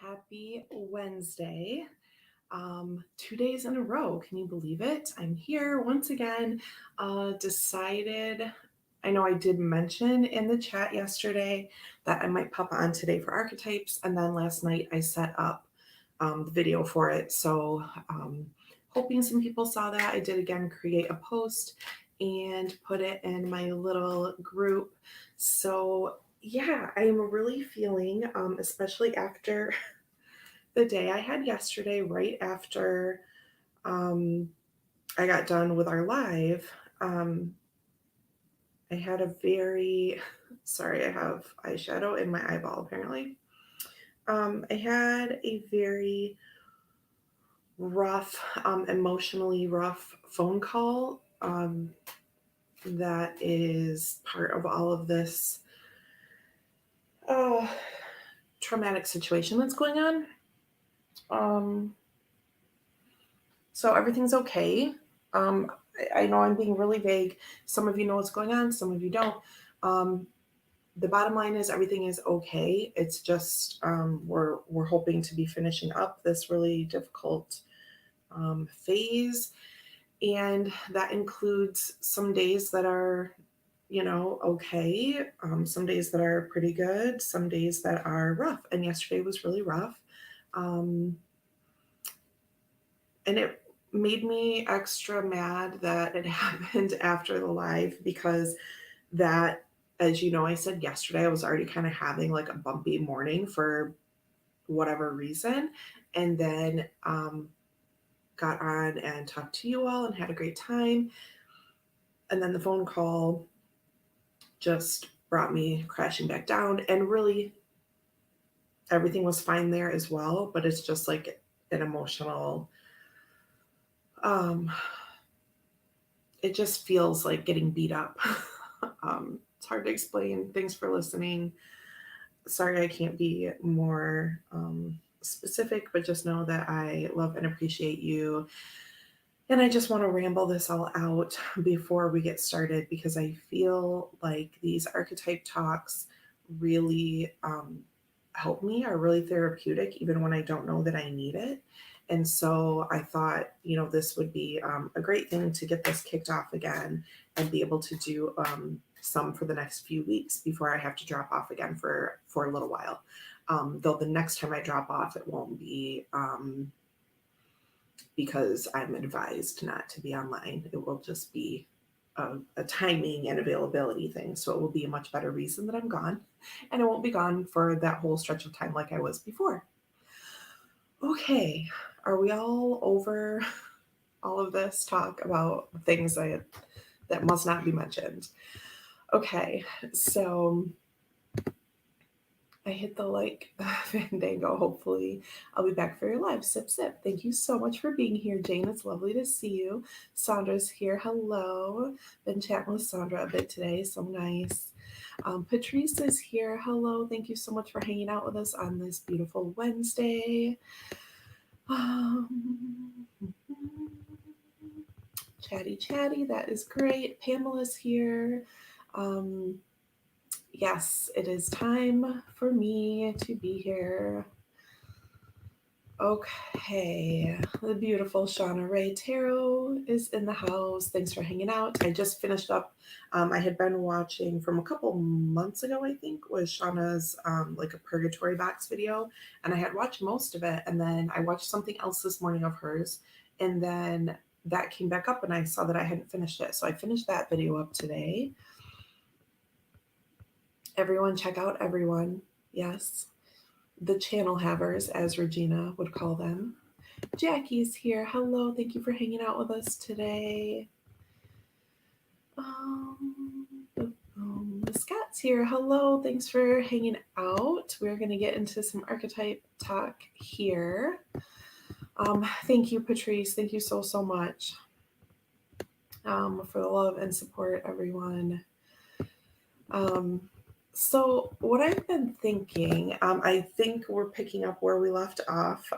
Happy Wednesday. 2 days in a row. Can you believe it? I'm here once again. Decided, I know I did mention in the chat yesterday that I might pop on today for Archetypes, and then last night I set up the video for it. So, hoping some people saw that. I did again create a post and put it in my little group. So, yeah, I am really feeling, especially after the day I had yesterday, right after I got done with our live. I had a very, sorry, I have eyeshadow in my eyeball apparently. I had a very rough, emotionally rough phone call that is part of all of this uh, traumatic situation that's going on. So everything's okay. I know I'm being really vague. Some of you know what's going on, some of you don't. The bottom line is everything is okay. It's just we're hoping to be finishing up this really difficult phase, and that includes some days that are, okay, some days that are pretty good, some days that are rough. And yesterday was really rough. Um, and it made me extra mad that it happened after the live because that, as you know, I said yesterday, I was already kind of having like a bumpy morning for whatever reason. And then got on and talked to you all and had a great time. And then the phone call just brought me crashing back down. And really, everything was fine there as well. But it's just like an emotional, um, it just feels like getting beat up. It's hard to explain. Thanks for listening. Sorry I can't be more specific, but just know that I love and appreciate you. And I just want to ramble this all out before we get started because I feel like these archetype talks really help me, are really therapeutic, even when I don't know that I need it. And so I thought, this would be a great thing to get this kicked off again and be able to do some for the next few weeks before I have to drop off again for a little while. Though the next time I drop off, it won't be because I'm advised not to be online. It will just be a timing and availability thing. So it will be a much better reason that I'm gone. And I won't be gone for that whole stretch of time like I was before. Okay, are we all over all of this talk about things that must not be mentioned? Okay, so I hit the like Fandango. Hopefully, I'll be back for your live. Sip, sip. Thank you so much for being here, Jane. It's lovely to see you. Sandra's here. Hello. Been chatting with Sandra a bit today. So nice. Patrice is here. Hello. Thank you so much for hanging out with us on this beautiful Wednesday. Chatty, chatty. That is great. Pamela's here. Yes, it is time for me to be here. Okay, the beautiful Shauna Ray Tarot is in the house. Thanks for hanging out. I just finished up. I had been watching from a couple months ago, I think, was Shauna's like a purgatory box video, and I had watched most of it, and then I watched something else this morning of hers, and then that came back up, and I saw that I hadn't finished it, so I finished that video up today. Everyone, check out everyone. Yes. The channel havers, as Regina would call them. Jackie's here. Hello. Thank you for hanging out with us today. Scott's here. Hello. Thanks for hanging out. We're going to get into some archetype talk here. Thank you, Patrice. Thank you so, so much for the love and support, everyone. So what I've been thinking, I think we're picking up where we left off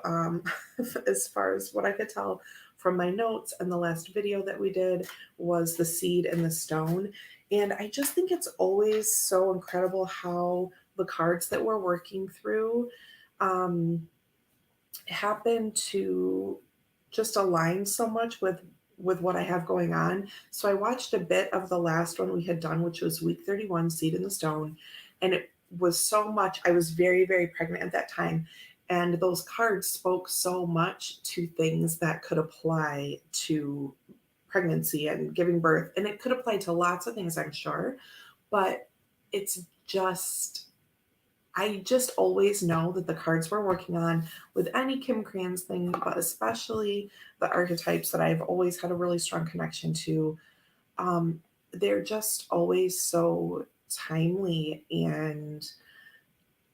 as far as what I could tell from my notes, and the last video that we did was the seed and the stone. And I just think it's always so incredible how the cards that we're working through um, happen to just align so much with what I have going on. So I watched a bit of the last one we had done, which was week 31, Seed in the Stone, and it was so much. I was very, very pregnant at that time, and those cards spoke so much to things that could apply to pregnancy and giving birth, and it could apply to lots of things, I'm sure, but it's just I just always know that the cards we're working on with any Kim Krans thing, but especially the archetypes that I've always had a really strong connection to, um, they're just always so timely and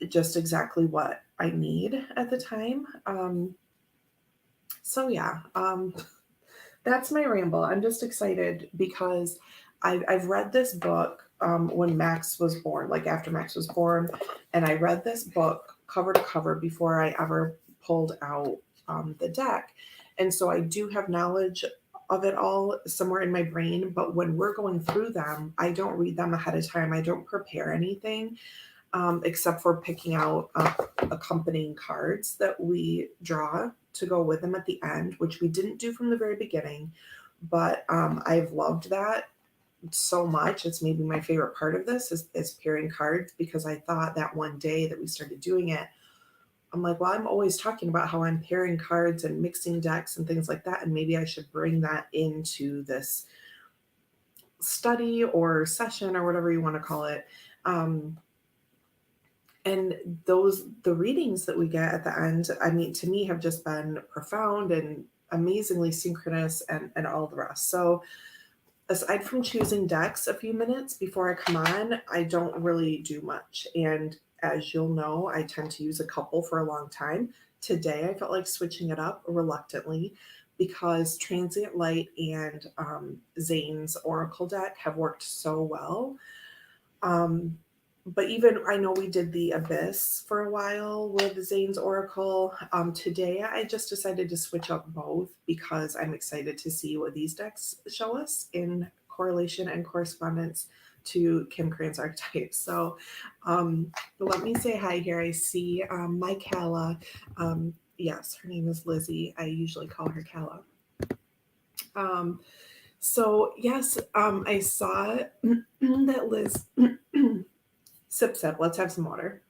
just exactly what I need at the time. So yeah, that's my ramble. I'm just excited because I've read this book when Max was born, like after Max was born, and I read this book cover to cover before I ever pulled out the deck. And so I do have knowledge of it all somewhere in my brain, but when we're going through them, I don't read them ahead of time. I don't prepare anything except for picking out accompanying cards that we draw to go with them at the end, which we didn't do from the very beginning. But I've loved that so much. It's maybe my favorite part of this is pairing cards because I thought that one day that we started doing it, I'm like, well, I'm always talking about how I'm pairing cards and mixing decks and things like that. And maybe I should bring that into this study or session or whatever you want to call it. Um, and the readings that we get at the end, I mean, to me have just been profound and amazingly synchronous and all the rest. So aside from choosing decks a few minutes before I come on, I don't really do much. And as you'll know, I tend to use a couple for a long time. Today, I felt like switching it up reluctantly because Transient Light and Zane's Oracle deck have worked so well. Um, but even I know we did the Abyss for a while with Zane's Oracle. Today, I just decided to switch up both because I'm excited to see what these decks show us in correlation and correspondence to Kim Krans archetypes. So let me say hi here. I see Kala. Yes, her name is Lizzie. I usually call her Kala. Um, so yes, I saw that Liz sip. Let's have some water.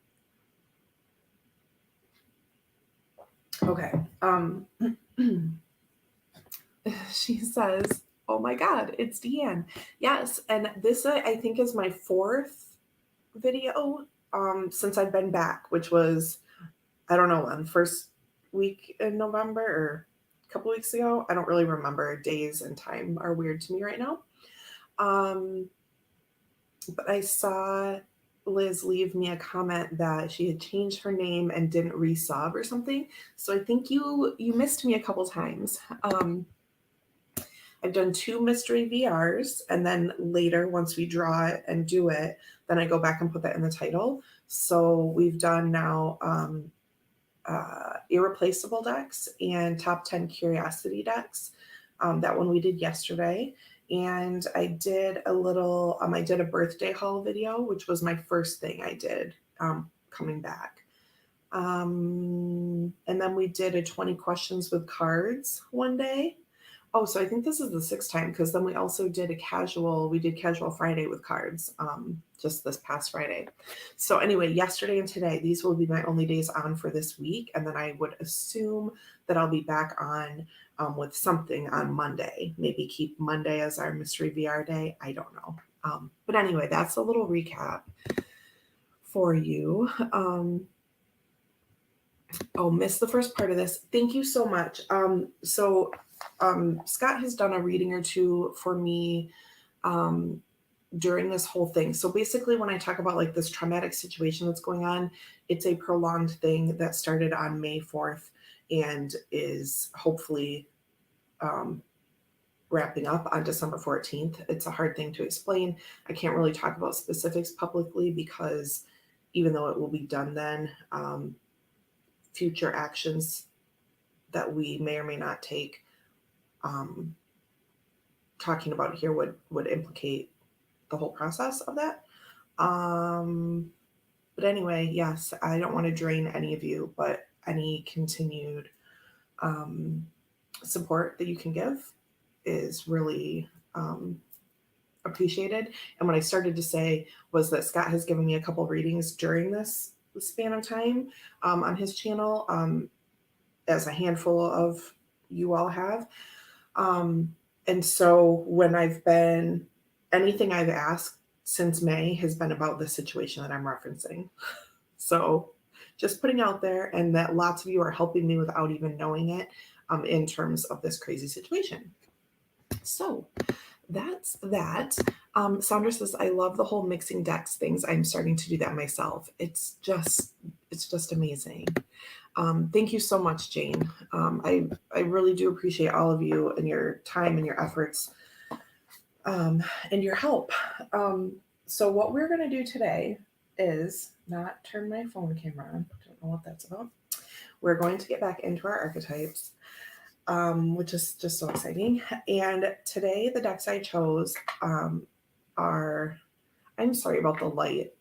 Okay. She says, "Oh my God, it's Deanne." Yes, and this I think is my fourth video since I've been back, which was I don't know when first week in November or a couple weeks ago. I don't really remember. Days and time are weird to me right now. Um, but I saw Liz leave me a comment that she had changed her name and didn't resub or something. So I think you missed me a couple times. I've done 2 mystery VRs, and then later, once we draw it and do it, then I go back and put that in the title. So we've done now irreplaceable decks and top 10 curiosity decks. That one we did yesterday. And I did I did a birthday haul video, which was my first thing I did coming back. And then we did a 20 questions with cards one day. Oh, so I think this is the 6th time because then we also did we did casual Friday with cards just this past Friday. So anyway, yesterday and today, these will be my only days on for this week. And then I would assume that I'll be back on with something on Monday. Maybe keep Monday as our mystery VR day. I don't know. But anyway, that's a little recap for you. Missed the first part of this. Thank you so much. Scott has done a reading or two for me during this whole thing. So basically, when I talk about like this traumatic situation that's going on, it's a prolonged thing that started on May 4th and is hopefully wrapping up on December 14th. It's a hard thing to explain. I can't really talk about specifics publicly because even though it will be done then, future actions that we may or may not take talking about here would implicate the whole process of that. But anyway, yes, I don't want to drain any of you, but any continued um, support that you can give is really appreciated. And what I started to say was that Scott has given me a couple readings during this span of time on his channel, as a handful of you all have. Um, and so when anything I've asked since May has been about the situation that I'm referencing. So just putting out there, and that lots of you are helping me without even knowing it, in terms of this crazy situation. So that's that. Sandra says, I love the whole mixing decks things. I'm starting to do that myself. It's just amazing. Thank you so much, Jane. I really do appreciate all of you and your time and your efforts, and your help. So what we're going to do today is not turn my phone camera on. Don't know what that's about. We're going to get back into our archetypes, which is just so exciting. And today the decks I chose are, I'm sorry about the light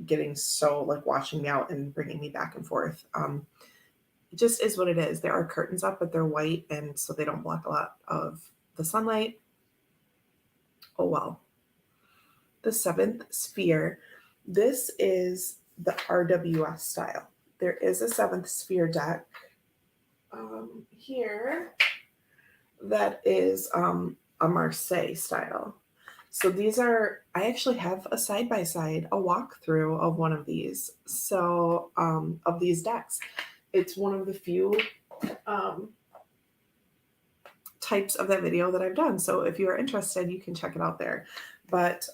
getting so like washing me out and bringing me back and forth. It just is what it is. There are curtains up, but they're white, and so they don't block a lot of the sunlight. Oh well. The seventh sphere. This is the RWS style. There is a seventh sphere deck here that is a Marseille style. So these are, I actually have a side-by-side, a walkthrough of one of these. So of these decks. It's one of the few types of that video that I've done. So if you are interested, you can check it out there. But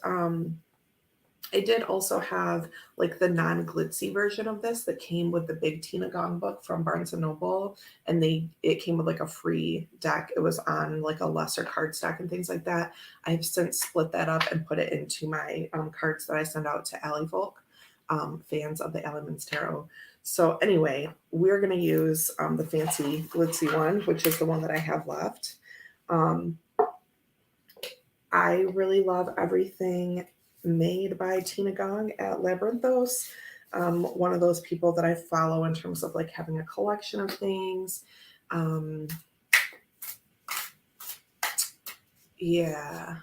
I did also have like the non-glitzy version of this that came with the big Tina Gong book from Barnes & Noble. And it came with like a free deck. It was on like a lesser card stack and things like that. I've since split that up and put it into my cards that I send out to Ally Folk, fans of the Alleyman's Tarot. So anyway, we're going to use the fancy glitzy one, which is the one that I have left. I really love everything made by Tina Gong at Labyrinthos. One of those people that I follow in terms of like having a collection of things. Yeah.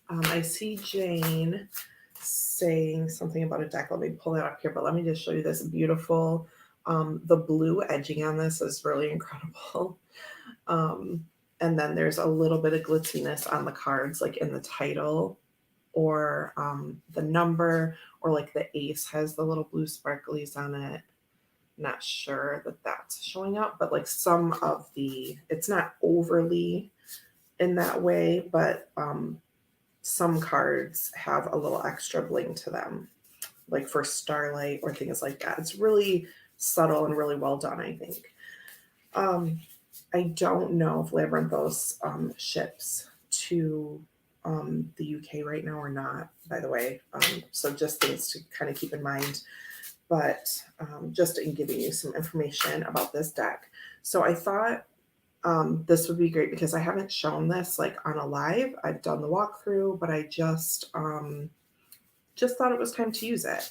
I see Jane saying something about a deck. Let me pull it up here, but let me just show you this beautiful, the blue edging on this is really incredible. And then there's a little bit of glitziness on the cards, like in the title or the number, or like the ace has the little blue sparklies on it. Not sure that that's showing up, but like some of it's not overly in that way, but some cards have a little extra bling to them, like for Starlight or things like that. It's really subtle and really well done, I think. I don't know if Labyrinthos ships to the UK right now or not, by the way. So just things to kind of keep in mind. But just in giving you some information about this deck. So I thought this would be great because I haven't shown this like on a live. I've done the walkthrough, but I just thought it was time to use it.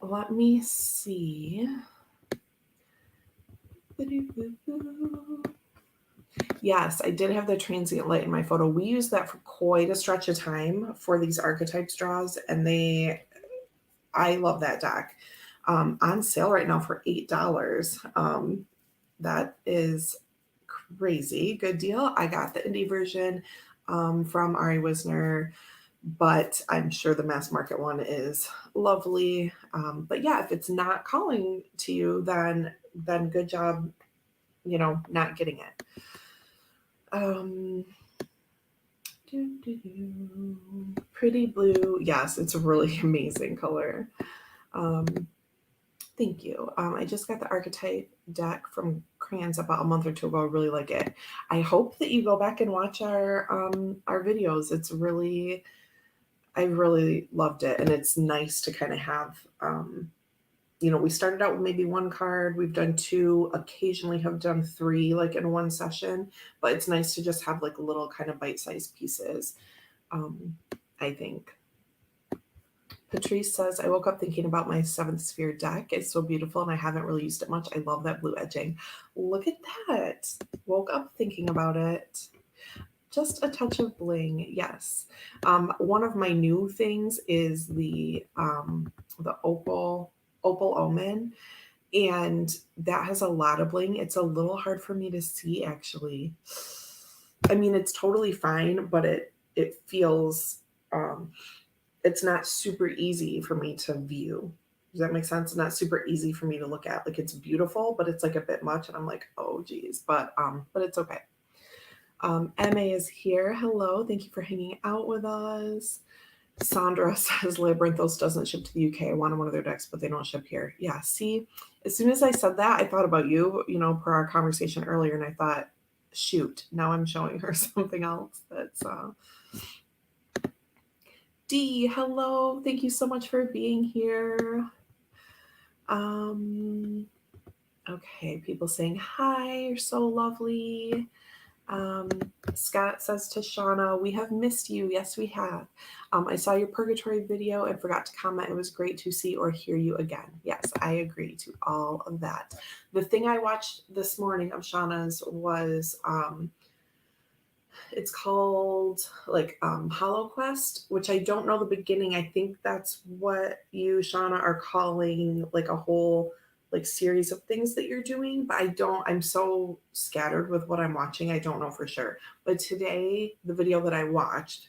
Let me see. Yes, I did have the transient light in my photo. We used that for quite a stretch of time for these Archetypes draws, and I love that deck. On sale right now for $8. That is crazy. Good deal. I got the indie version from Ari Wisner, but I'm sure the mass market one is lovely. But yeah, if it's not calling to you, then good job, not getting it. Pretty blue. Yes, it's a really amazing color. Thank you. I just got the Archetype deck from Crayons about a month or two ago. I really like it. I hope that you go back and watch our videos. I really loved it, and it's nice to kind of have. We started out with maybe one card. We've done two. Occasionally, have done three, like in one session. But it's nice to just have like little kind of bite-sized pieces. I think. Patrice says, I woke up thinking about my 7th sphere deck. It's so beautiful and I haven't really used it much. I love that blue edging. Look at that. Woke up thinking about it. Just a touch of bling, yes. One of my new things is the opal omen, and that has a lot of bling. It's a little hard for me to see, actually. I mean, it's totally fine, but it feels it's not super easy for me to view. Does that make sense? It's not super easy for me to look at. Like, it's beautiful, but it's like a bit much, and I'm like, oh geez, but it's okay. MA is here. Hello, thank you for hanging out with us. Sandra says Labyrinthos doesn't ship to the UK. I wanted one of their decks, but they don't ship here. Yeah, see, as soon as I said that, I thought about you, per our conversation earlier, and I thought, shoot, now I'm showing her something else that's D, hello, thank you so much for being here. Okay, people saying hi, you're so lovely. Scott says to Shauna, we have missed you. Yes, we have. I saw your Purgatory video and forgot to comment. It was great to see or hear you again. Yes, I agree to all of that. The thing I watched this morning of Shauna's was it's called Hollow Quest, which I don't know the beginning. I think that's what you, Shauna, are calling like a whole series of things that you're doing, but I'm so scattered with what I'm watching, I don't know for sure. But today the video that I watched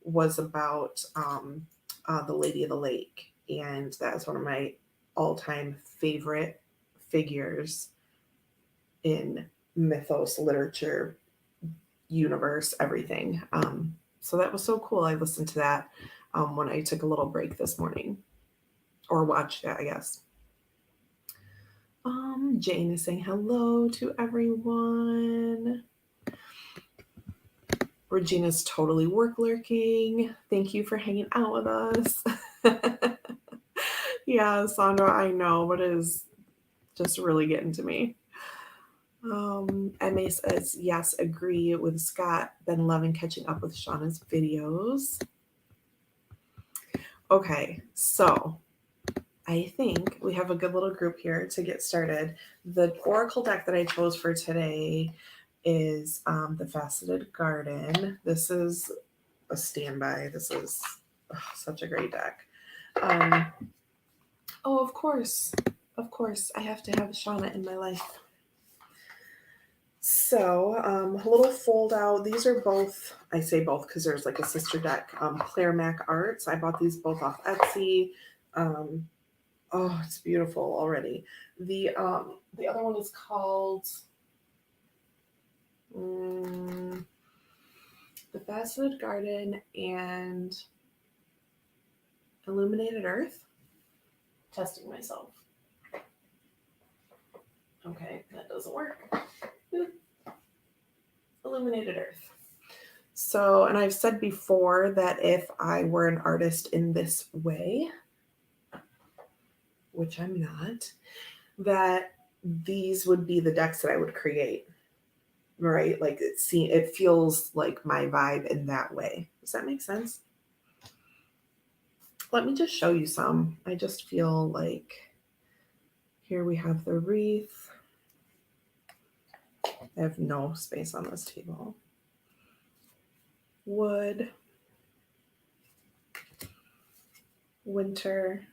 was about the Lady of the Lake, and that's one of my all-time favorite figures in mythos, literature, universe, everything. So that was so cool. I listened to that when I took a little break this morning, or watched it, I guess. Jane is saying hello to everyone. Regina's totally work lurking. Thank you for hanging out with us. Yeah, Sandra, I know, but it is just really getting to me. MA says, yes, agree with Scott. Been loving catching up with Shauna's videos. Okay, so I think we have a good little group here to get started. The Oracle deck that I chose for today is the Faceted Garden. This is a standby. This is such a great deck. Oh, of course, I have to have Shauna in my life. So a little fold out. These are both, I say both because there's like a sister deck, Claire Mac Arts. I bought these both off Etsy. Oh, it's beautiful already. The other one is called The Faceted Garden and Illuminated Earth. Testing myself. Okay, that doesn't work. Illuminated Earth. So, and I've said before that if I were an artist in this way, which I'm not, that these would be the decks that I would create, right? Like it feels like my vibe in that way. Does that make sense? Let me just show you some. I just feel like here we have the wreath. I have no space on this table. Wood. Winter.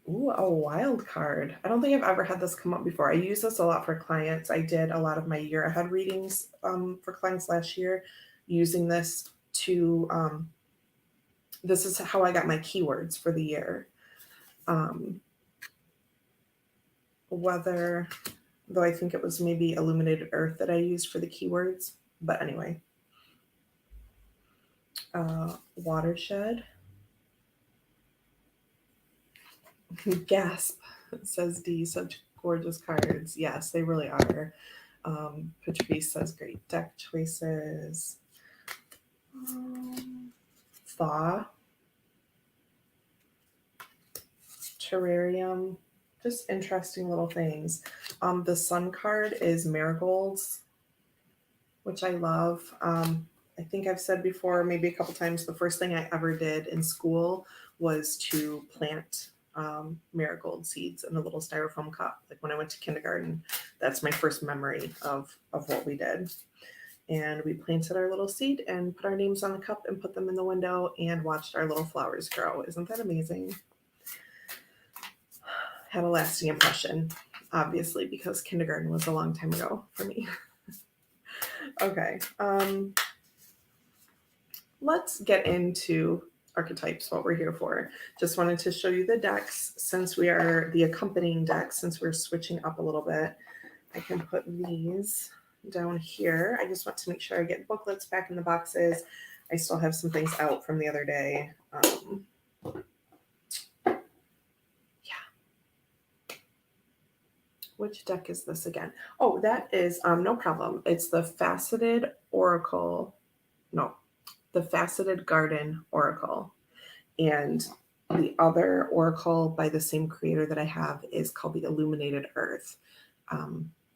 Ooh, a wild card. I don't think I've ever had this come up before. I use this a lot for clients. I did a lot of my year ahead readings for clients last year using this to, this is how I got my keywords for the year. Weather, though I think it was maybe Illuminated Earth that I used for the keywords. But anyway. Watershed. Gasp, says D. Such gorgeous cards. Yes, they really are. Patrice says great deck choices. Thaw. Terrarium. Just interesting little things. The sun card is marigolds, which I love. I think I've said before, maybe a couple times, the first thing I ever did in school was to plant marigold seeds in a little styrofoam cup. Like when I went to kindergarten, that's my first memory of what we did. And we planted our little seed and put our names on the cup and put them in the window and watched our little flowers grow. Isn't that amazing? Had a lasting impression, obviously, because kindergarten was a long time ago for me. Okay. Let's get into archetypes, what we're here for. Just wanted to show you the decks since we are the accompanying decks, since we're switching up a little bit. I can put these down here. I just want to make sure I get booklets back in the boxes. I still have some things out from the other day. Which deck is this again? Oh, that is no problem. It's the Faceted Oracle. No, the Faceted Garden Oracle. And the other oracle by the same creator that I have is called the Illuminated Earth.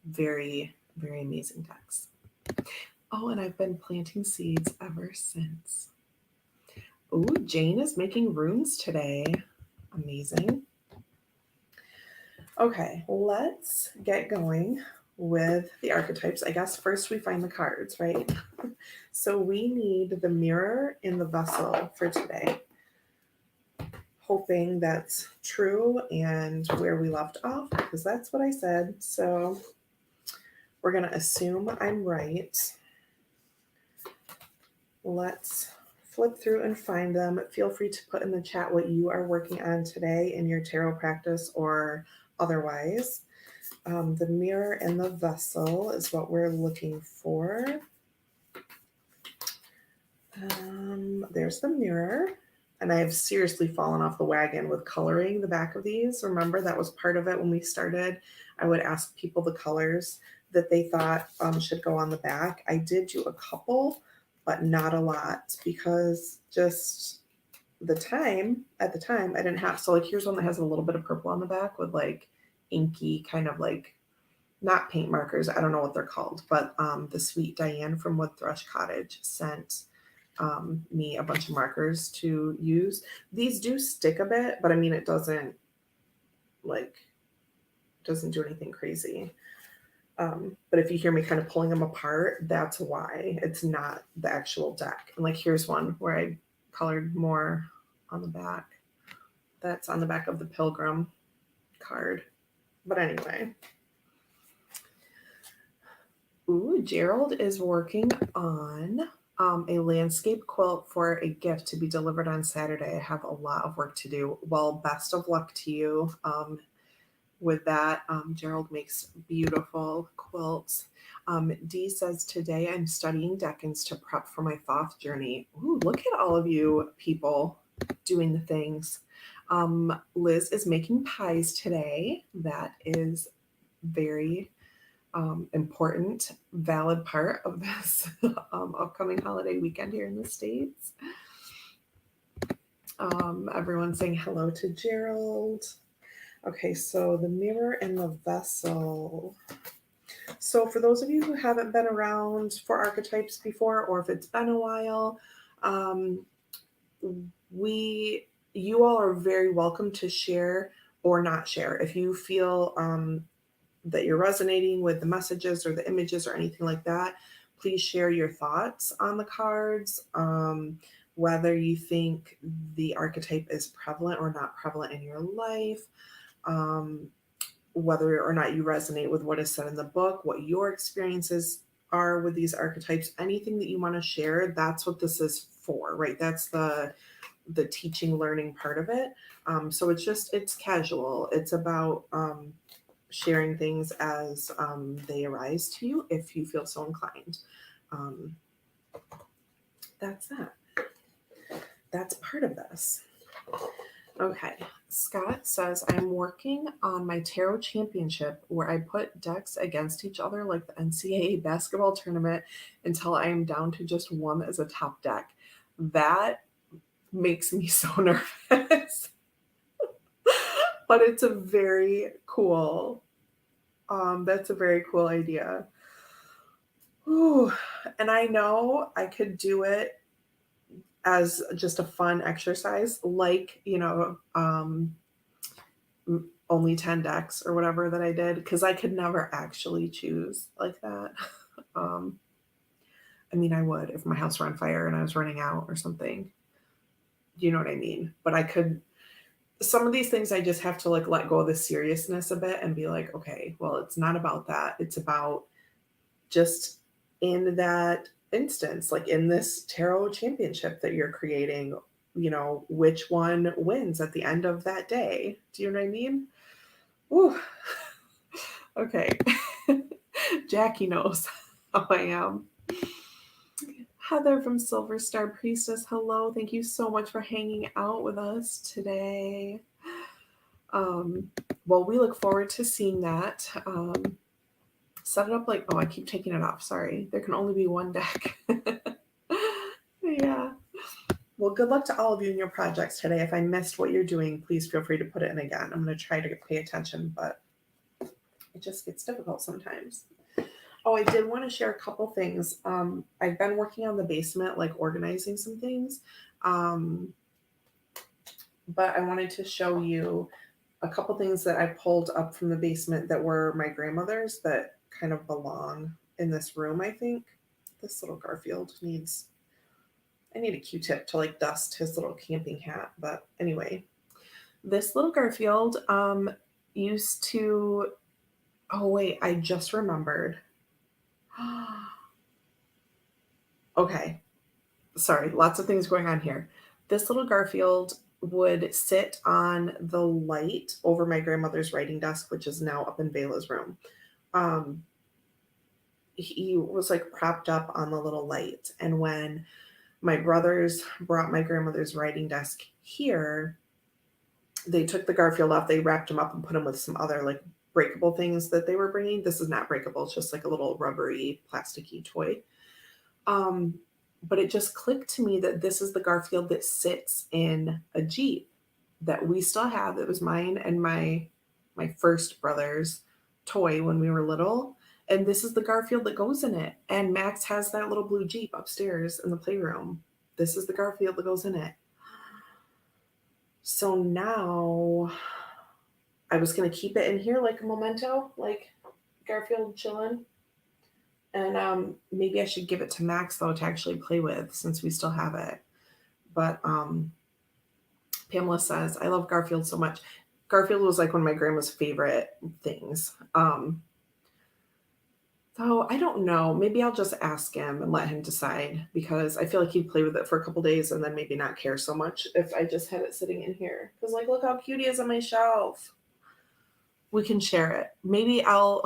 Very, very amazing decks. Oh, and I've been planting seeds ever since. Ooh, Jane is making runes today. Amazing. Okay, let's get going with the archetypes. I guess first we find the cards, right? So we need the mirror in the vessel for today. Hoping that's true and where we left off, because that's what I said. So we're going to assume I'm right. Let's flip through and find them. Feel free to put in the chat what you are working on today in your tarot practice or otherwise. The mirror and the vessel is what we're looking for. There's the mirror. And I have seriously fallen off the wagon with coloring the back of these. Remember, that was part of it when we started. I would ask people the colors that they thought should go on the back. I did do a couple, but not a lot because just at the time, I didn't have. So like here's one that has a little bit of purple on the back with like inky kind of like, not paint markers. I don't know what they're called, but the sweet Diane from Wood Thrush Cottage sent me a bunch of markers to use. These do stick a bit, but I mean, it doesn't do anything crazy. But if you hear me kind of pulling them apart, that's why. It's not the actual deck. And like, here's one where I colored more on the back. That's on the back of the Pilgrim card. But anyway. Ooh, Gerald is working on a landscape quilt for a gift to be delivered on Saturday. I have a lot of work to do. Well, best of luck to you with that. Gerald makes beautiful quilts. Dee says, today I'm studying Decans to prep for my Thoth journey. Ooh, look at all of you people doing the things. Liz is making pies today. That is very important, valid part of this upcoming holiday weekend here in the States. Everyone's saying hello to Gerald. Okay, so the mirror and the vessel. So for those of you who haven't been around for archetypes before, or if it's been a while, you all are very welcome to share or not share. If you feel that you're resonating with the messages or the images or anything like that, please share your thoughts on the cards, whether you think the archetype is prevalent or not prevalent in your life, whether or not you resonate with what is said in the book, what your experiences are with these archetypes, anything that you want to share. That's what this is for, right? That's the teaching, learning part of it. So it's casual. It's about sharing things as they arise to you if you feel so inclined. That's that. That's part of this. Okay. Scott says, I'm working on my tarot championship where I put decks against each other like the NCAA basketball tournament until I am down to just one as a top deck. That makes me so nervous. But it's a very cool, that's a very cool idea. Ooh, and I know I could do it as just a fun exercise, like, only 10 decks or whatever that I did, because I could never actually choose like that. um, I mean, I would if my house were on fire and I was running out or something. You know what I mean? But I could, some of these things I just have to like let go of the seriousness a bit and be like, okay, well, it's not about that. It's about just in that instance, like in this tarot championship that you're creating, which one wins at the end of that day. Do you know what I mean? Woo. Okay. Jackie knows how I am. Heather from Silver Star Priestess, hello. Thank you so much for hanging out with us today. Um, well, we look forward to seeing that. Set it up like, oh, I keep taking it off. Sorry. There can only be one deck. Yeah. Well, good luck to all of you in your projects today. If I missed what you're doing, please feel free to put it in again. I'm going to try to pay attention, but it just gets difficult sometimes. Oh, I did want to share a couple things. I've been working on the basement, like organizing some things. Um, but I wanted to show you a couple things that I pulled up from the basement that were my grandmother's that kind of belong in this room, I think. This little Garfield needs, I need a Q-tip to like dust his little camping hat. But anyway, this little Garfield used to, oh wait, I just remembered. Okay, sorry, lots of things going on here. This little Garfield would sit on the light over my grandmother's writing desk, which is now up in Bela's room. Um, he was like propped up on the little light. And when my brothers brought my grandmother's writing desk here, they took the Garfield off, they wrapped him up and put him with some other like breakable things that they were bringing. This is not breakable, it's just like a little rubbery, plasticky toy. Um, but it just clicked to me that this is the Garfield that sits in a Jeep that we still have. It was mine and my first brother's toy when we were little. And this is the Garfield that goes in it. And Max has that little blue Jeep upstairs in the playroom. This is the Garfield that goes in it. So now I was going to keep it in here like a memento, like Garfield chilling. And maybe I should give it to Max though to actually play with since we still have it. But Pamela says, I love Garfield so much. Garfield was like one of my grandma's favorite things. So I don't know. Maybe I'll just ask him and let him decide because I feel like he'd play with it for a couple days and then maybe not care so much if I just had it sitting in here. Because like, look how cute he is on my shelf. We can share it. Maybe I'll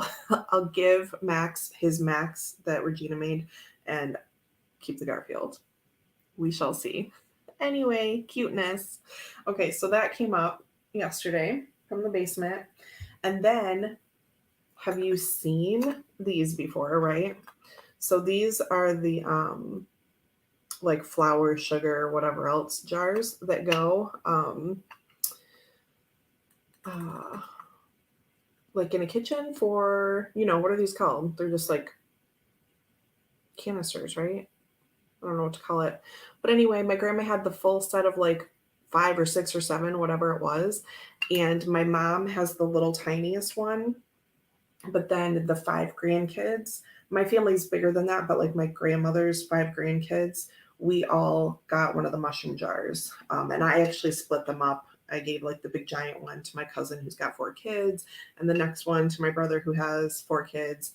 I'll give Max his Max that Regina made and keep the Garfield. We shall see. Anyway, cuteness. Okay, so that came up yesterday from the basement. And then have you seen these before, right? So these are the like flour, sugar, whatever else jars that go uh like in a kitchen for, what are these called? They're just like canisters, right? I don't know what to call it. But anyway, my grandma had the full set of like 5 or 6 or 7, whatever it was. And my mom has the little tiniest one. But then the 5 grandkids, my family's bigger than that, but like my grandmother's 5 grandkids, we all got one of the mushroom jars. And I actually split them up. I gave like the big giant one to my cousin who's got 4 kids, and the next one to my brother who has 4 kids,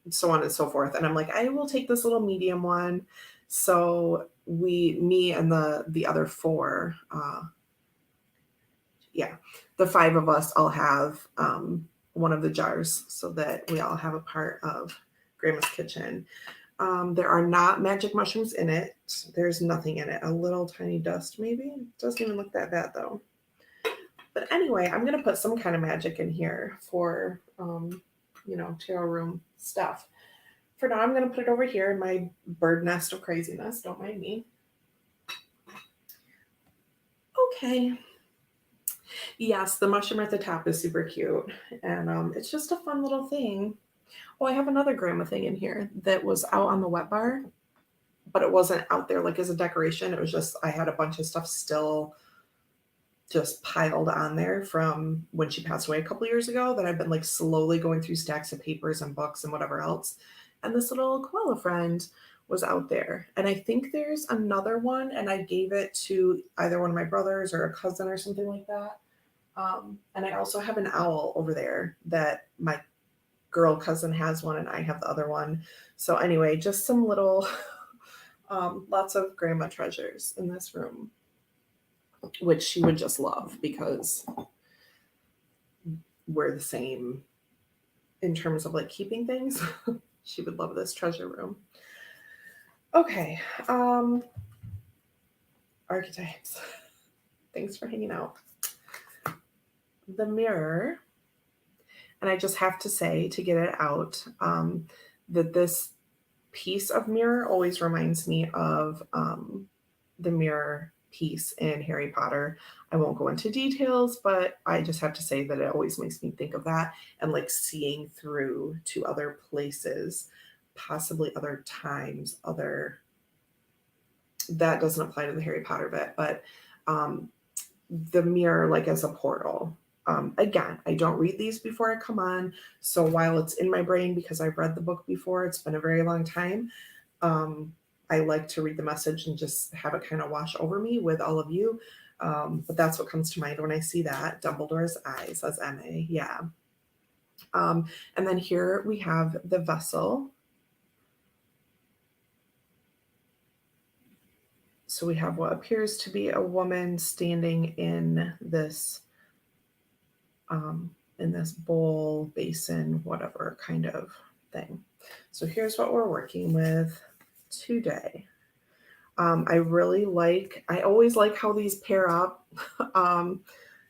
so on and so forth. And I'm like, I will take this little medium one. So me and the other 4, yeah, the 5 of us all have one of the jars so that we all have a part of Grandma's kitchen. There are not magic mushrooms in it. There's nothing in it. A little tiny dust, maybe. It doesn't even look that bad though. But anyway, I'm gonna put some kind of magic in here for tarot room stuff. For now, I'm gonna put it over here in my bird nest of craziness. Don't mind me. Okay. Yes, the mushroom at the top is super cute, and it's just a fun little thing. Oh, I have another grandma thing in here that was out on the wet bar, but it wasn't out there like as a decoration. It was just I had a bunch of stuff still just piled on there from when she passed away a couple years ago that I've been like slowly going through stacks of papers and books and whatever else. And this little koala friend was out there. And I think there's another one, and I gave it to either one of my brothers or a cousin or something like that. And I also have an owl over there that my girl cousin has one, and I have the other one. So, anyway, just some little, lots of grandma treasures in this room, which she would just love because we're the same in terms of like keeping things. She would love this treasure room. Okay. Archetypes. Thanks for hanging out. The mirror. And I just have to say to get it out that this piece of mirror always reminds me of the mirror piece in Harry Potter. I won't go into details, but I just have to say that it always makes me think of that and like seeing through to other places, possibly other times, other that doesn't apply to the Harry Potter bit, but the mirror like as a portal. Again, I don't read these before I come on. So while it's in my brain because I've read the book before, it's been a very long time. I like to read the message and just have it kind of wash over me with all of you. But that's what comes to mind when I see that. Dumbledore's eyes, as MA. Yeah. And then here we have the vessel. So we have what appears to be a woman standing in this bowl, basin, whatever kind of thing. So here's what we're working with today. I always like how these pair up.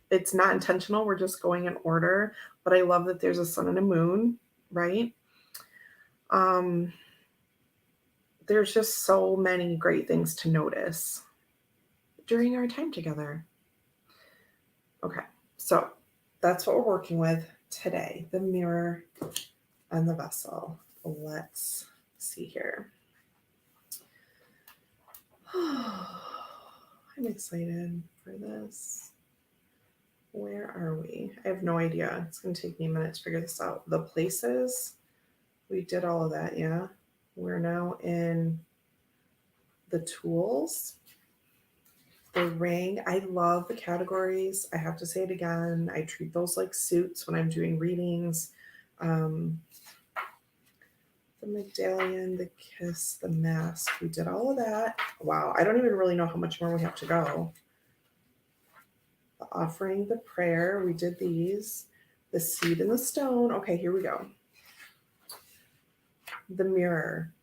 It's not intentional, we're just going in order, but I love that there's a sun and a moon, right? There's just so many great things to notice during our time together. Okay, so that's what we're working with today, the mirror and the vessel. Let's see here. I'm excited for this. Where are we? I have no idea. It's going to take me a minute to figure this out. The places, we did all of that, yeah. We're now in the tools. The ring, I love the categories. I have to say it again. I treat those like suits when I'm doing readings. The medallion, the kiss, the mask. We did all of that. Wow, I don't even really know how much more we have to go. The offering, the prayer, we did these. The seed and the stone. Okay, here we go. The mirror.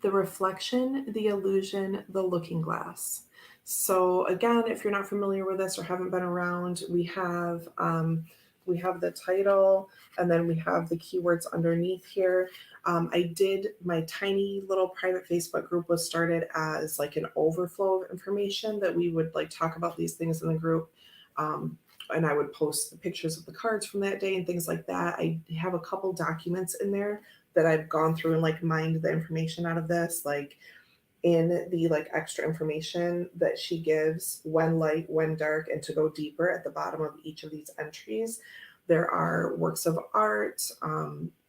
The reflection, the illusion, the looking glass. So again, if you're not familiar with this or haven't been around, we have the title and then we have the keywords underneath here. My tiny little private Facebook group was started as like an overflow of information that we would like talk about these things in the group. And I would post the pictures of the cards from that day and things like that. I have a couple documents in there that I've gone through and like mined the information out of this, like in the like extra information that she gives when light, when dark, and to go deeper at the bottom of each of these entries. There are works of art,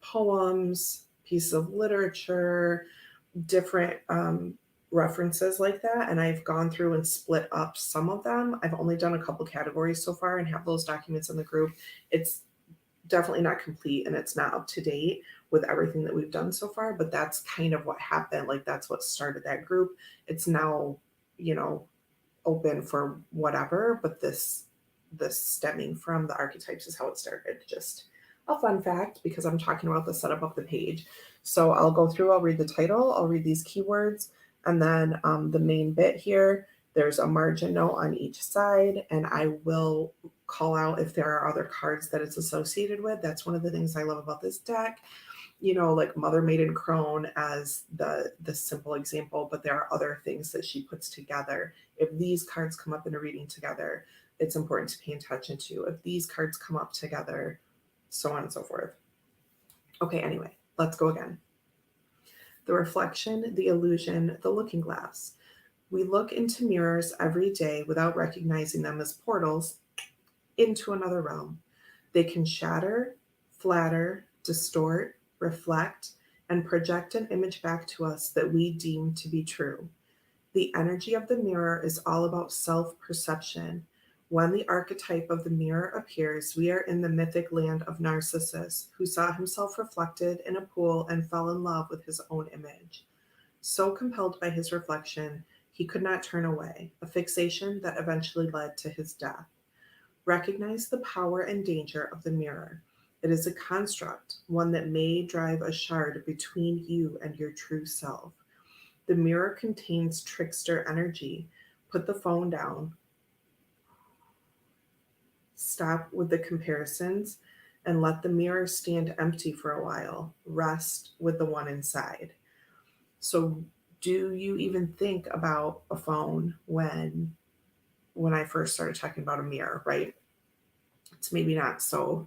poems, pieces of literature, different references like that. And I've gone through and split up some of them. I've only done a couple categories so far and have those documents in the group. It's definitely not complete and it's not up to date with everything that we've done so far, but that's kind of what happened. Like that's what started that group. It's now, open for whatever, but this stemming from the archetypes is how it started. Just a fun fact because I'm talking about the setup of the page. So I'll go through, I'll read the title, I'll read these keywords, and then the main bit here, there's a margin note on each side, and I will call out if there are other cards that it's associated with. That's one of the things I love about this deck. like Mother Maiden Crone as the simple example, but there are other things that she puts together. If these cards come up in a reading together, it's important to pay attention to. If these cards come up together, so on and so forth. Okay, anyway, let's go again. The reflection, the illusion, the looking glass. We look into mirrors every day without recognizing them as portals into another realm. They can shatter, flatter, distort, reflect, and project an image back to us that we deem to be true. The energy of the mirror is all about self perception. When the archetype of the mirror appears, we are in the mythic land of Narcissus, who saw himself reflected in a pool and fell in love with his own image. So compelled by his reflection, he could not turn away, a fixation that eventually led to his death. Recognize the power and danger of the mirror. It is a construct, one that may drive a shard between you and your true self. The mirror contains trickster energy. Put the phone down. Stop with the comparisons and let the mirror stand empty for a while. Rest with the one inside. So, do you even think about a phone when I first started talking about a mirror, right? It's maybe not so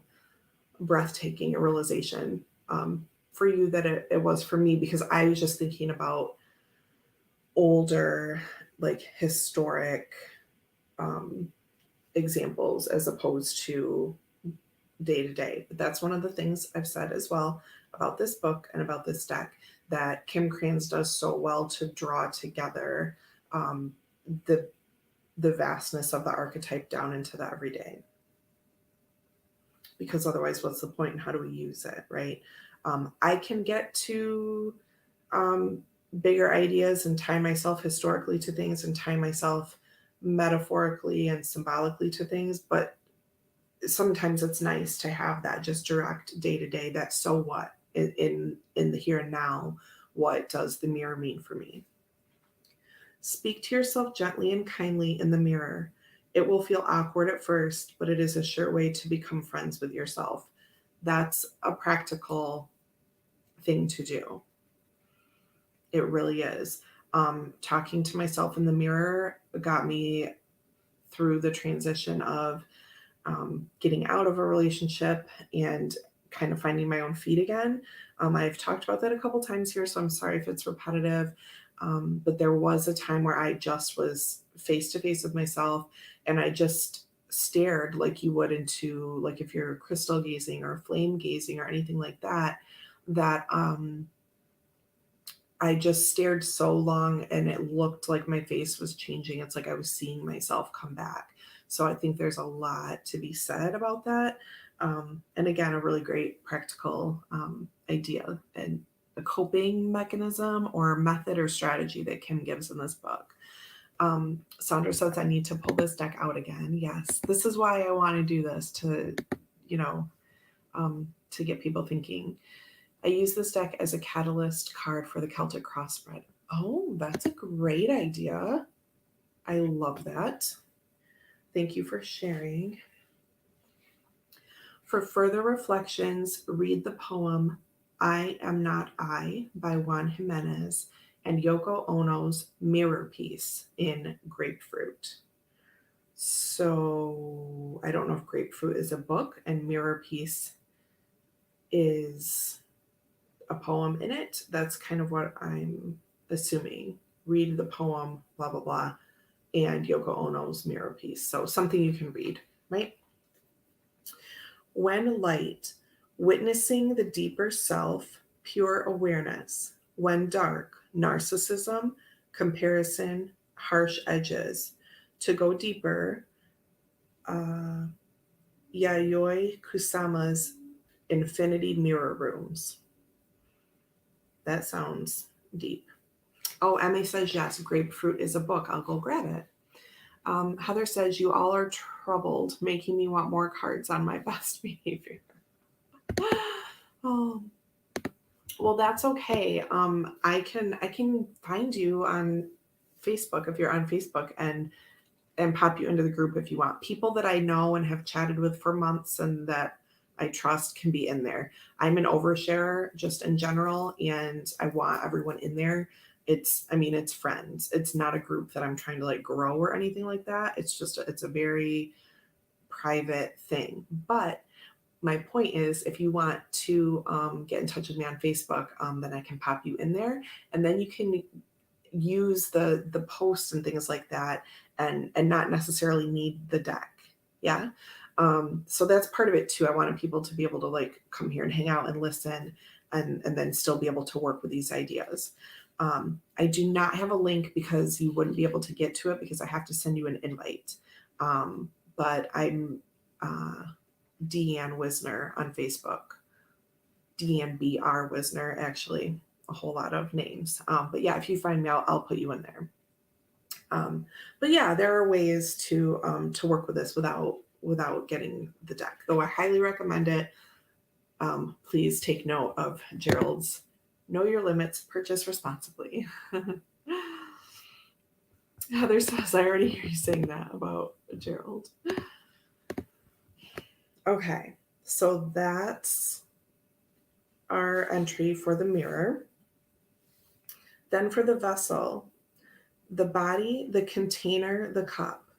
breathtaking a realization for you that it was for me, because I was just thinking about older, like historic um, examples as opposed to day to day. But that's one of the things I've said as well about this book and about this deck, that Kim Krans does so well to draw together um, the the vastness of the archetype down into the everyday. Because otherwise, what's the point and how do we use it, right? I can get to um, bigger ideas and tie myself historically to things and tie myself metaphorically and symbolically to things, but sometimes it's nice to have that just direct day to day. That so what in the here and now, what does the mirror mean for me? Speak to yourself gently and kindly in the mirror. It will feel awkward at first, but it is a sure way to become friends with yourself. That's a practical thing to do. It really is. Talking to myself in the mirror got me through the transition of getting out of a relationship and kind of finding my own feet again. I've talked about that a couple times here, so I'm sorry if it's repetitive. But there was a time where I just was face to face with myself and I just stared like you would into, like if you're crystal gazing or flame gazing or anything like that, that I just stared so long and it looked like my face was changing. It's like I was seeing myself come back. So I think there's a lot to be said about that. And again, a really great practical idea and a coping mechanism or method or strategy that Kim gives in this book. Sandra says I need to pull this deck out again. Yes, this is why I want to do this, to, you know, to get people thinking. I use this deck as a catalyst card for the Celtic crossbred. Oh, that's a great idea. I love that. Thank you for sharing. For further reflections, read the poem I Am Not I by Juan Jimenez and Yoko Ono's Mirror Piece in Grapefruit. So I don't know if Grapefruit is a book and Mirror Piece is a poem in it. That's kind of what I'm assuming. Read the poem, blah, blah, blah, and Yoko Ono's Mirror Piece. So something you can read, right? When light, witnessing the deeper self, pure awareness. When dark, narcissism, comparison, harsh edges. To go deeper, Yayoi Kusama's Infinity Mirror Rooms. That sounds deep. Oh, Emma says yes, Grapefruit is a book. I'll go grab it. Heather says, you all are troubled, making me want more cards on my best behavior. Oh, well, that's okay. I can find you on Facebook if you're on Facebook and pop you into the group if you want. People that I know and have chatted with for months and that I trust can be in there. I'm an oversharer just in general, and I want everyone in there. I mean, it's friends. It's not a group that I'm trying to like grow or anything like that. It's a very private thing. But my point is, if you want to get in touch with me on Facebook, then I can pop you in there, and then you can use the posts and things like that, and not necessarily need the deck. Yeah. So that's part of it too. I wanted people to be able to like come here and hang out and listen, and then still be able to work with these ideas. I do not have a link because you wouldn't be able to get to it because I have to send you an invite. But I'm Deanne Wisner on Facebook. Deanne BR Wisner, actually, a whole lot of names. But yeah, if you find me, I'll put you in there. But yeah, there are ways to work with this without getting the deck. Though I highly recommend it. Please take note of Gerald's know your limits, purchase responsibly. Heather says, I already hear you saying that about Gerald. Okay, so that's our entry for the mirror. Then for the vessel, the body, the container, the cup.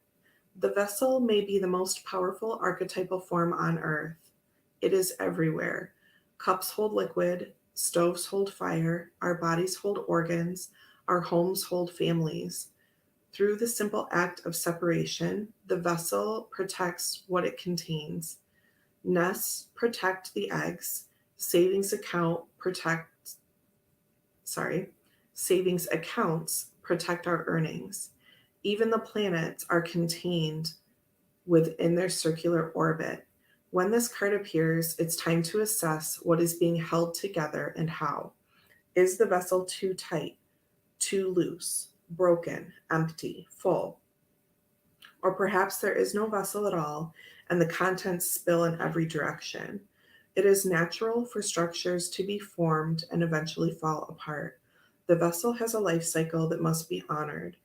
The vessel may be the most powerful archetypal form on earth. It is everywhere. Cups hold liquid, stoves hold fire, our bodies hold organs, our homes hold families. Through the simple act of separation, the vessel protects what it contains. Nests protect the eggs, savings accounts protect our earnings. Even the planets are contained within their circular orbit. When this card appears, it's time to assess what is being held together and how. Is the vessel too tight, too loose, broken, empty, full? Or perhaps there is no vessel at all and the contents spill in every direction. It is natural for structures to be formed and eventually fall apart. The vessel has a life cycle that must be honored.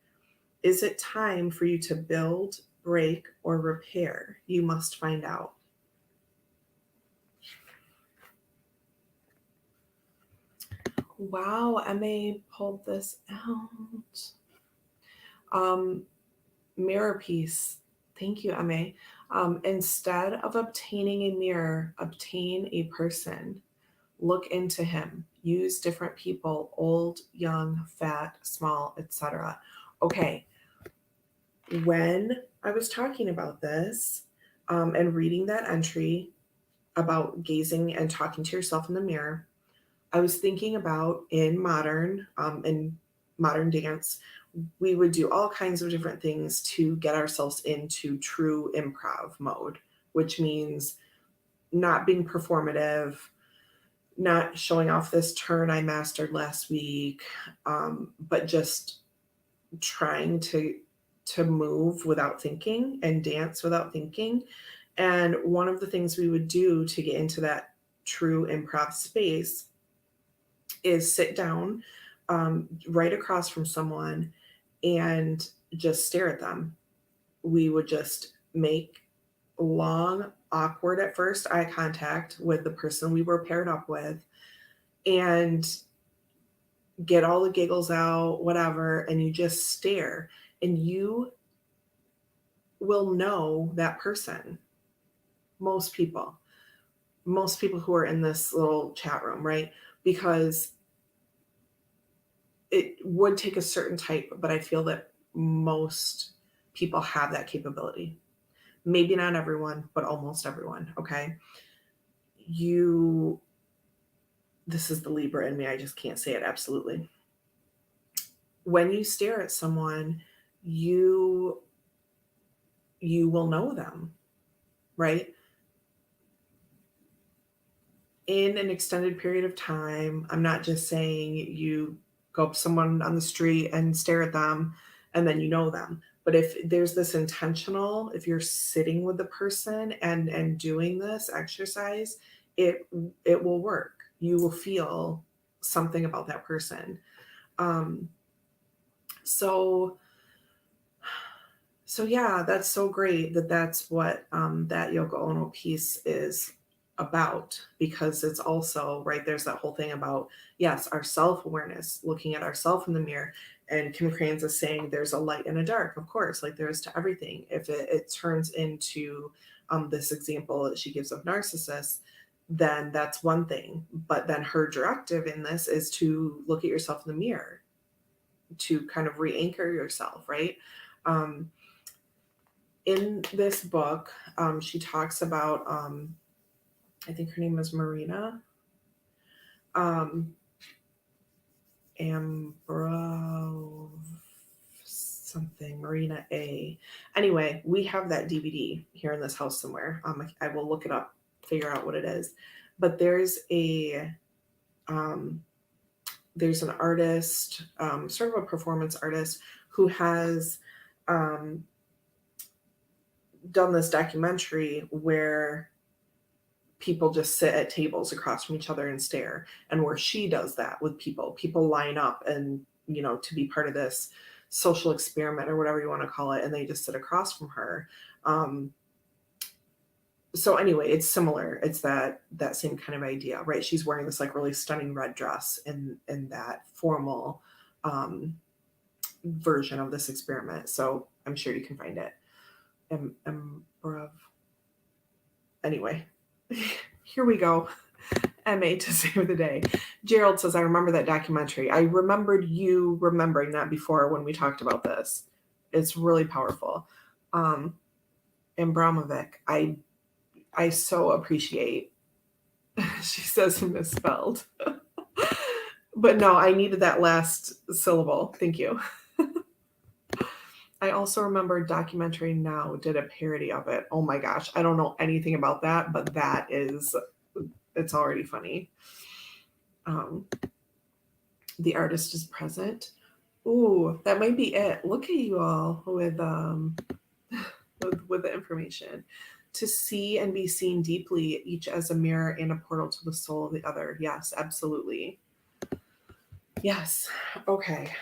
Is it time for you to build, break, or repair? You must find out. Wow, MA pulled this out. Mirror piece. Thank you, MA. Instead of obtaining a mirror, obtain a person. Look into him. Use different people, old, young, fat, small, etc. Okay, when I was talking about this and reading that entry about gazing and talking to yourself in the mirror, I was thinking about in modern dance, we would do all kinds of different things to get ourselves into true improv mode, which means not being performative, not showing off this turn I mastered last week, but just trying to move without thinking and dance without thinking. And one of the things we would do to get into that true improv space is sit down right across from someone and just stare at them. We would just make long, awkward at first eye contact with the person we were paired up with and get all the giggles out, whatever, and you just stare and you will know that person. Most people who are in this little chat room, right? Because it would take a certain type, but I feel that most people have that capability. Maybe not everyone, but almost everyone. Okay. This is the Libra in me. I just can't say it absolutely. When you stare at someone, you will know them, right? In an extended period of time. I'm not just saying you go up to someone on the street and stare at them and then you know them. But if there's this intentional, if you're sitting with the person and doing this exercise, it will work. You will feel something about that person. Um, so yeah, that's so great that's what that Yoko Ono piece is about, because it's also, right, there's that whole thing about, yes, our self-awareness, looking at ourself in the mirror. And Kim Kranz is saying there's a light and a dark, of course, like there is to everything. If it turns into this example that she gives of narcissists, then that's one thing. But then her directive in this is to look at yourself in the mirror, to kind of re-anchor yourself, right? In this book, she talks about, I think her name is Marina, Ambrose something, Marina A. Anyway, we have that DVD here in this house somewhere. I will look it up, figure out what it is. But there's an artist, sort of a performance artist, who has done this documentary where people just sit at tables across from each other and stare, and where she does that with people line up and, to be part of this social experiment or whatever you want to call it, and they just sit across from her. So anyway, it's similar. It's that same kind of idea, right? She's wearing this like really stunning red dress in that formal version of this experiment. So I'm sure you can find it. Anyway, here we go. MA to save the day. Gerald says, I remember that documentary. I remembered you remembering that before when we talked about this. It's really powerful. Abramovic, I so appreciate. She says misspelled. But no, I needed that last syllable. Thank you. I also remember Documentary Now did a parody of it. Oh my gosh. I don't know anything about that, but it's already funny. The artist is present. Ooh, that might be it. Look at you all with the information. To see and be seen deeply, each as a mirror and a portal to the soul of the other. Yes, absolutely. Yes. Okay.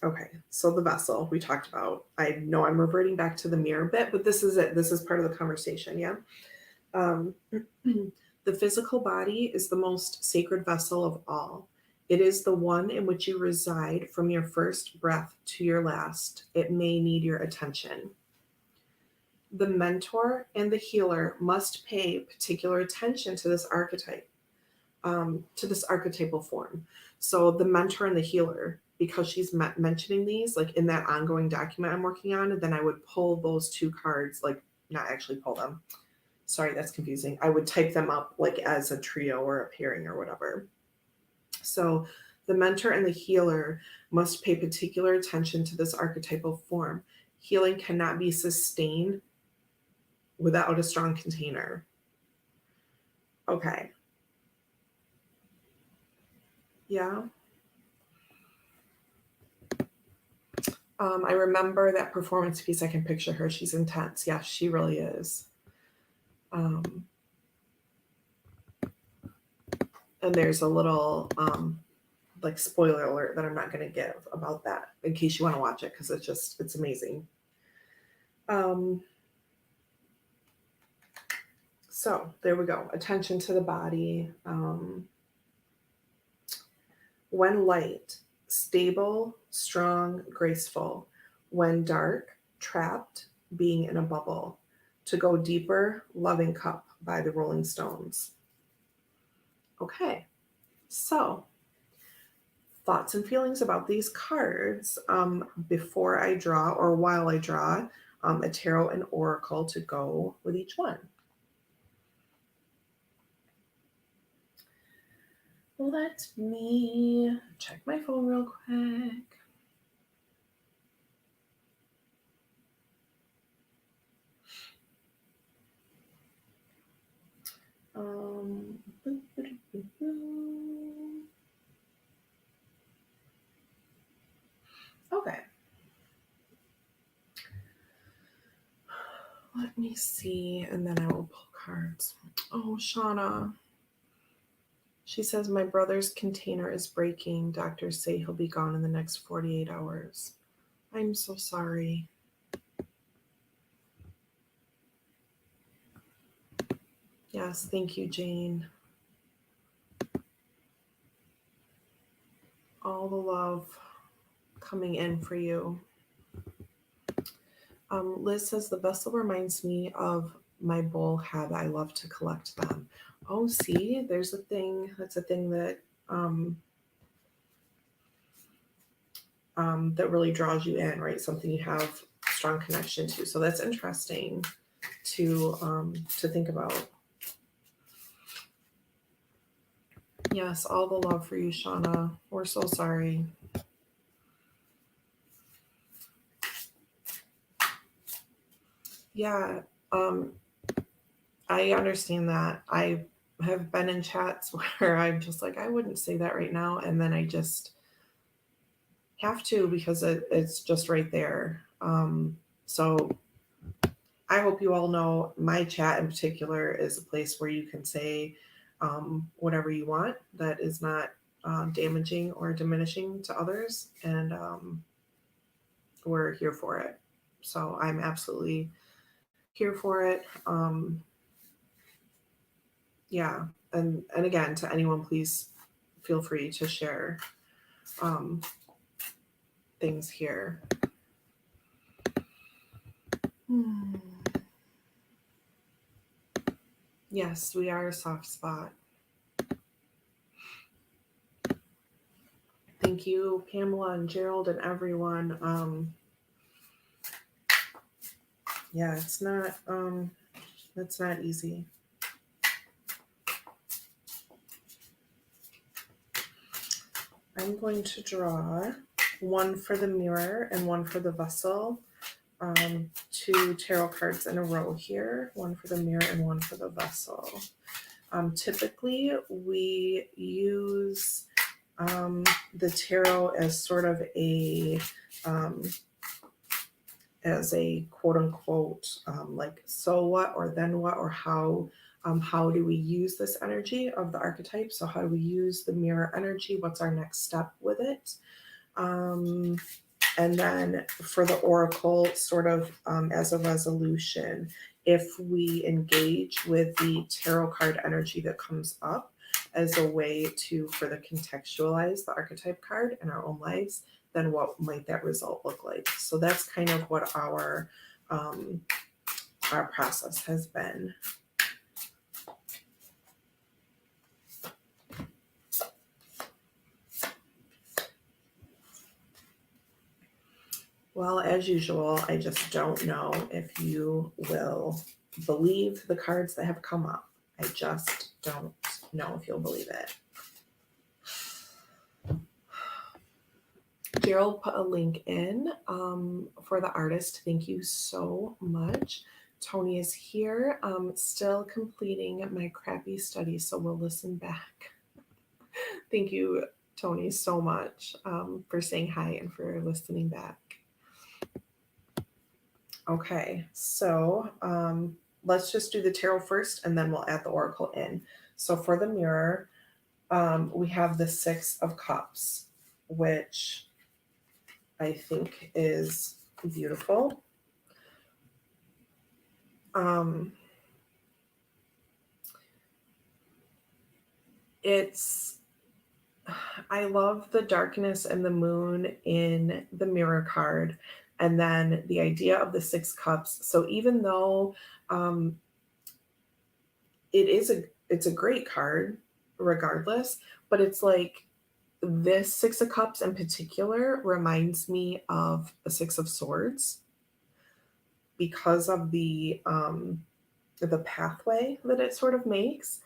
Okay, so the vessel we talked about. I know I'm reverting back to the mirror bit, but this is it. This is part of the conversation, yeah? The physical body is the most sacred vessel of all. It is the one in which you reside from your first breath to your last. It may need your attention. The mentor and the healer must pay particular attention to this archetype, to this archetypal form. So the mentor and the healer, because she's mentioning these, like in that ongoing document I'm working on, and then I would pull those two cards, like not actually pull them. Sorry, that's confusing. I would type them up like as a trio or a pairing or whatever. So the mentor and the healer must pay particular attention to this archetypal form. Healing cannot be sustained without a strong container. Okay. Yeah. I remember that performance piece. I can picture her. She's intense. Yeah, she really is. And there's a little like spoiler alert that I'm not going to give about that in case you want to watch it, because it's amazing. So there we go. Attention to the body. When light, stable, strong, graceful. When dark, trapped, being in a bubble. To go deeper, Loving Cup by the Rolling Stones. Okay, so thoughts and feelings about these cards before I draw or while I draw a tarot and oracle to go with each one. Let me check my phone real quick. Okay. Let me see, and then I will pull cards. Oh, Shauna. She says, my brother's container is breaking. Doctors say he'll be gone in the next 48 hours. I'm so sorry. Yes, thank you, Jane. All the love coming in for you. Liz says the vessel reminds me of my bowl habit. I love to collect them. Oh, see, there's a thing. That's a thing that that really draws you in, right? Something you have strong connection to. So that's interesting to think about. Yes, all the love for you, Shauna. We're so sorry. Yeah, I understand that. I have been in chats where I'm just like, I wouldn't say that right now, and then I just have to because it's just right there. So I hope you all know my chat in particular is a place where you can say whatever you want that is not damaging or diminishing to others, and we're here for it. So I'm absolutely here for it. Yeah, and again, to anyone, please feel free to share um, things here. Hmm. Yes, we are a soft spot. Thank you, Pamela and Gerald and everyone. Yeah, it's not easy. I'm going to draw one for the mirror and one for the vessel. Two tarot cards in a row here, one for the mirror and one for the vessel. Typically, we use the tarot as sort of as a quote unquote like so what or then what, or how do we use this energy of the archetype? So how do we use the mirror energy? What's our next step with it? And then for the oracle, sort of as a resolution, if we engage with the tarot card energy that comes up as a way to further contextualize the archetype card in our own lives, then what might that result look like? So that's kind of what our process has been. Well, as usual, I just don't know if you will believe the cards that have come up. I just don't know if you'll believe it. Gerald put a link in for the artist. Thank you so much. Tony is here, still completing my crappy study, so we'll listen back. Thank you, Tony, so much for saying hi and for listening back. Okay, so let's just do the tarot first and then we'll add the oracle in. So for the mirror, we have the Six of Cups, which I think is beautiful. I love the darkness and the moon in the mirror card, and then the idea of the Six Cups. So even though it's a great card regardless, but it's like this Six of Cups in particular reminds me of a Six of Swords because of the pathway that it sort of makes.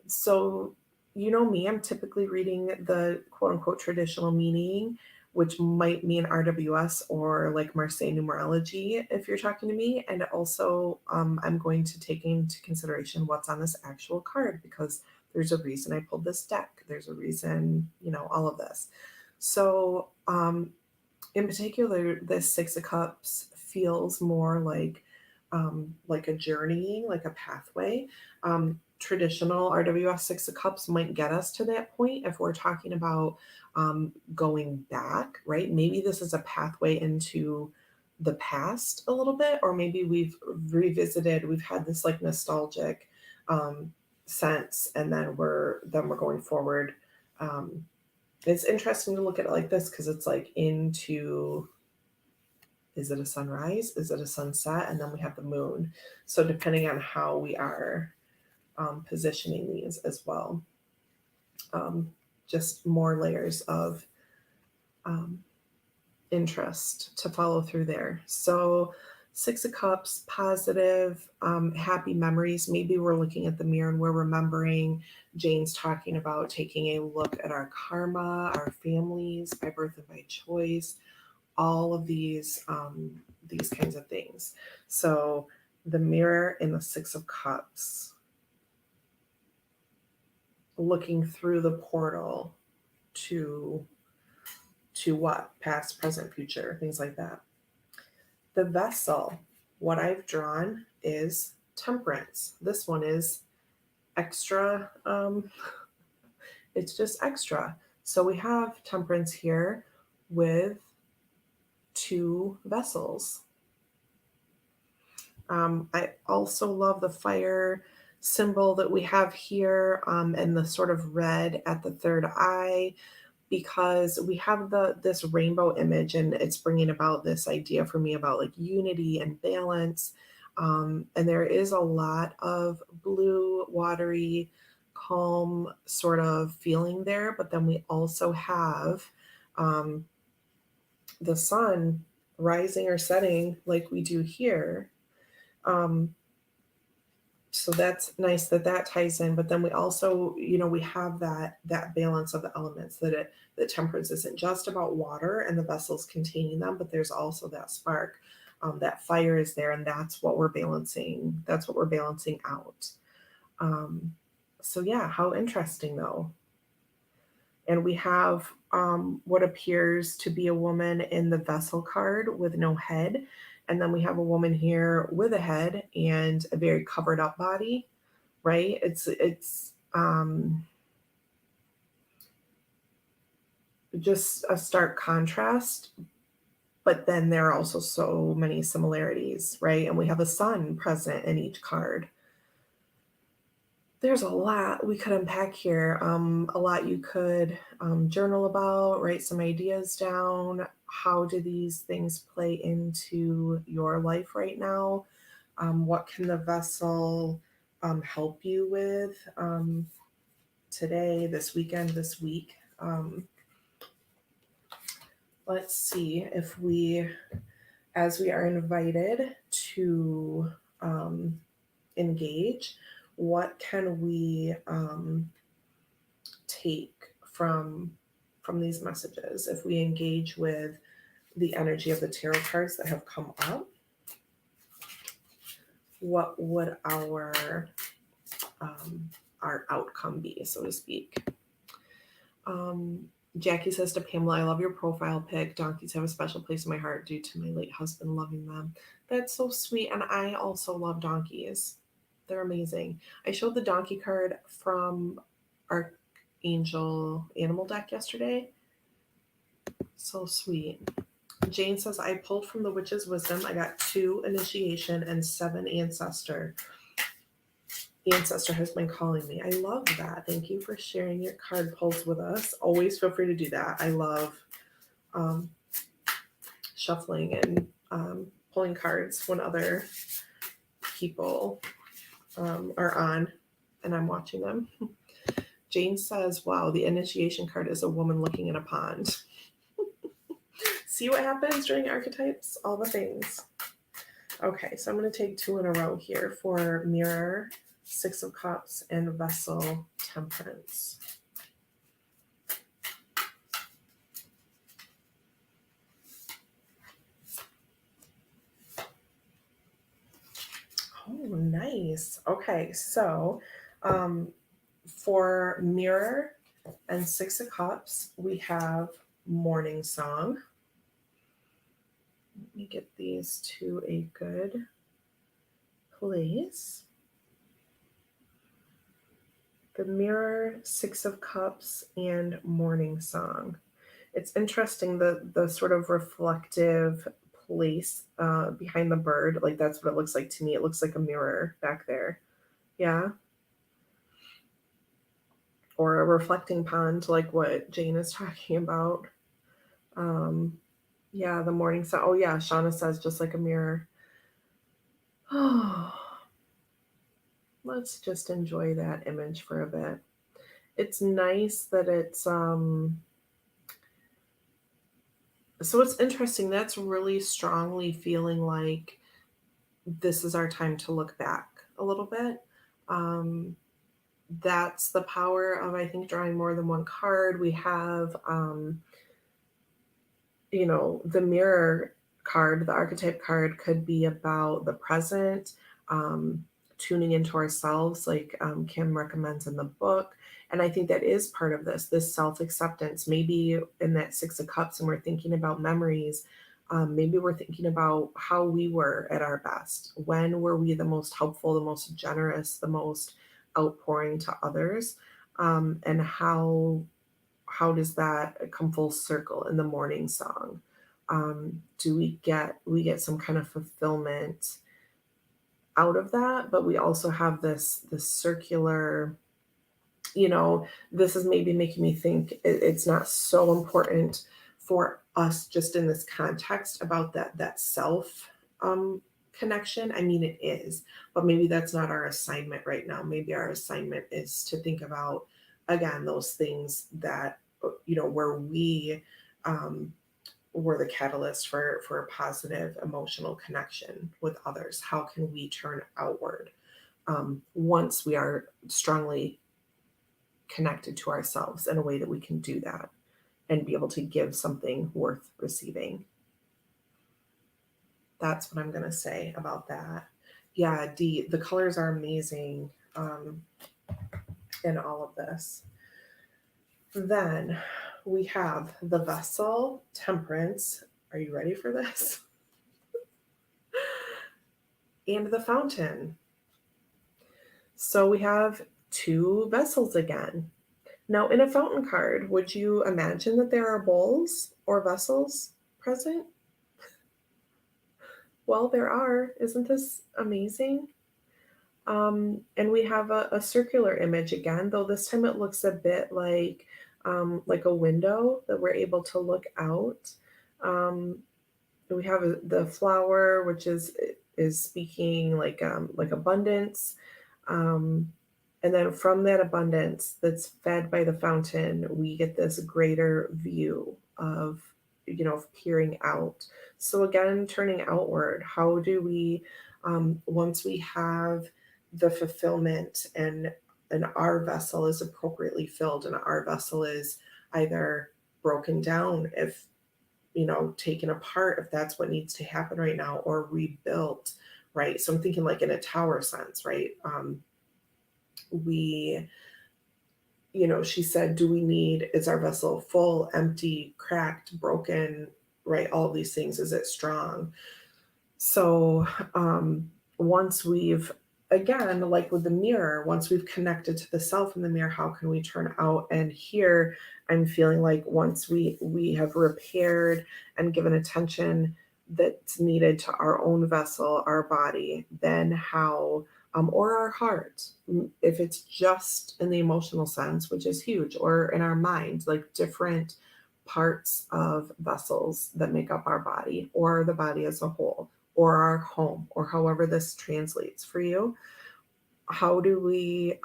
So you know me, I'm typically reading the quote unquote traditional meaning, which might mean RWS or like Marseille numerology if you're talking to me. And also, I'm going to take into consideration what's on this actual card because there's a reason I pulled this deck. There's a reason, all of this. So, in particular, this Six of Cups feels more like a journeying, like a pathway. Traditional RWS Six of Cups might get us to that point if we're talking about going back, right? Maybe this is a pathway into the past a little bit, or maybe we've revisited, we've had this like nostalgic um, sense, and then we're going forward. Um, it's interesting to look at it like this because it's like into, is it a sunrise? Is it a sunset? And then we have the moon. So depending on how we are positioning these as well, um, just more layers of um, interest to follow through there. So, Six of Cups, positive, happy memories. Maybe we're looking at the mirror and we're remembering Jane's talking about taking a look at our karma, our families, by birth and by choice, all of these kinds of things. So, the mirror in the Six of Cups, looking through the portal to what? Past, present, future, things like that. The vessel, what I've drawn is temperance. This one is extra, it's just extra. So we have temperance here with two vessels. I also love the fire symbol that we have here, and the sort of red at the third eye, because we have this rainbow image, and it's bringing about this idea for me about like unity and balance. And there is a lot of blue, watery, calm sort of feeling there, but then we also have um, the sun rising or setting like we do here. um, so that's nice that that ties in, but then we also, we have that balance of the elements, that temperance isn't just about water and the vessels containing them, but there's also that spark. That fire is there, and that's what we're balancing out. um, so yeah, how interesting though. And we have what appears to be a woman in the vessel card with no head. And then we have a woman here with a head and a very covered up body, right? It's just a stark contrast, but then there are also so many similarities, right? And we have a sun present in each card. There's a lot we could unpack here. A lot you could journal about, write some ideas down. How do these things play into your life right now? What can the vessel help you with today, this weekend, this week? Let's see if as we are invited to engage, what can we take from these messages if we engage with the energy of the tarot cards that have come up? What would our outcome be, so to speak? Jackie says to Pamela, I love your profile pic. Donkeys have a special place in my heart due to my late husband loving them. That's so sweet. And I also love donkeys. They're amazing. I showed the donkey card from our angel animal deck yesterday. So sweet. Jane says, I pulled from the witch's wisdom. I got 2 initiation and 7 ancestor. Ancestor has been calling me. I love that. Thank you for sharing your card pulls with us. Always feel free to do that. I love shuffling and pulling cards when other people are on and I'm watching them. Jane says, wow, the initiation card is a woman looking in a pond. See what happens during archetypes? All the things. Okay, so I'm going to take 2 in a row here for mirror, 6 of Cups, and vessel, temperance. Oh, nice. Okay, so for mirror and 6 of Cups, we have morning song. Let me get these to a good place. The mirror, 6 of Cups, and morning song. It's interesting, the sort of reflective place behind the bird. Like that's what it looks like to me. It looks like a mirror back there. Yeah. or a reflecting pond, like what Jane is talking about. Um, yeah, the morning sun. Oh yeah, Shauna says just like a mirror. Oh, let's just enjoy that image for a bit. It's nice that it's so it's interesting. That's really strongly feeling like this is our time to look back a little bit. Um, that's the power of, I think, drawing more than one card. We have the mirror card, the archetype card could be about the present, um, tuning into ourselves, like Kim recommends in the book. And I think that is part of this self acceptance. Maybe in that Six of Cups, and we're thinking about memories. Maybe we're thinking about how we were at our best. When were we the most helpful, the most generous, the most outpouring to others? And how does that come full circle in the morning song? Do we get some kind of fulfillment out of that? But we also have this circular, this is maybe making me think it's not so important for us just in this context about that self connection. I mean, it is, but maybe that's not our assignment right now. Maybe our assignment is to think about, again, those things that where we um, were the catalyst for a positive emotional connection with others. How can we turn outward once we are strongly connected to ourselves in a way that we can do that and be able to give something worth receiving? That's what I'm going to say about that. Yeah, the colors are amazing in all of this. Then we have the vessel, temperance. Are you ready for this? And the fountain. So we have two vessels again. Now, in a fountain card, would you imagine that there are bowls or vessels present? Well, there are. Isn't this amazing? And we have a circular image again, though this time it looks a bit like a window that we're able to look out. Um, we have the flower, which is speaking like abundance, um, and then from that abundance that's fed by the fountain, we get this greater view of peering out. So again, turning outward. How do we, once we have the fulfillment and our vessel is appropriately filled, and our vessel is either broken down, if taken apart, if that's what needs to happen right now, or rebuilt, right? So I'm thinking like in a tower sense, right? We, she said, do we need, is our vessel full, empty, cracked, broken, right? All of these things, is it strong? So once we've, again, like with the mirror, once we've connected to the self in the mirror, how can we turn out? And here I'm feeling like once we have repaired and given attention that's needed to our own vessel, our body, then how, or our heart, if it's just in the emotional sense, which is huge, or in our mind, like different parts of vessels that make up our body or the body as a whole or our home, or however this translates for you. How do we,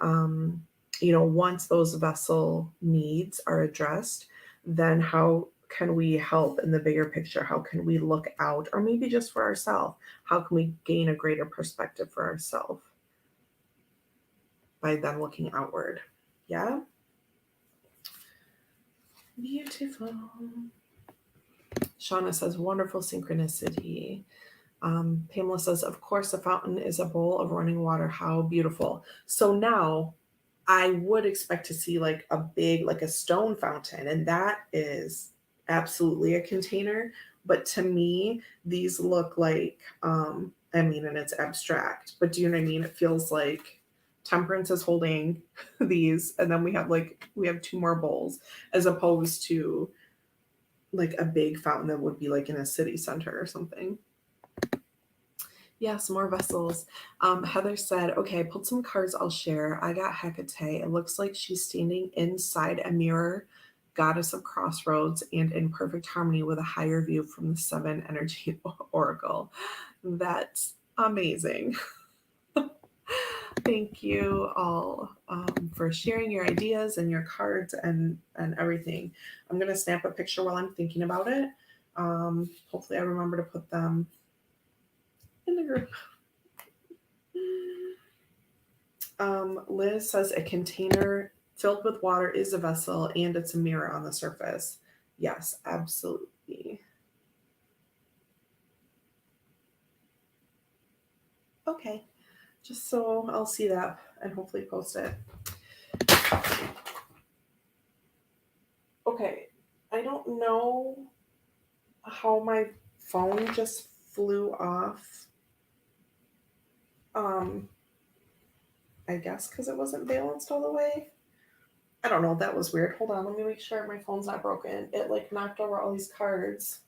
once those vessel needs are addressed, then how can we help in the bigger picture? How can we look out, or maybe just for ourselves? How can we gain a greater perspective for ourselves by then looking outward? Yeah. Beautiful. Shauna says, wonderful synchronicity. Pamela says, of course, a fountain is a bowl of running water. How beautiful. So now I would expect to see like a big, like a stone fountain, and that is absolutely a container. But to me, these look like, and it's abstract, but do you know what I mean? It feels like Temperance is holding these, and then we have two more bowls, as opposed to like a big fountain that would be like in a city center or something. Yes, more vessels. Heather said, okay, I pulled some cards I'll share. I got Hecate. It looks like she's standing inside a mirror, goddess of crossroads, and in perfect harmony with a higher view from the seven energy oracle. That's amazing. Thank you all for sharing your ideas and your cards and everything. I'm gonna snap a picture while I'm thinking about it. Hopefully, I remember to put them in the group. Liz says a container filled with water is a vessel and it's a mirror on the surface. Yes, absolutely. Okay, just so I'll see that and hopefully post it. Okay, I don't know how my phone just flew off. Um, I guess because it wasn't balanced all the way. I don't know. That was weird. Hold on, let me make sure my phone's not broken. It like knocked over all these cards.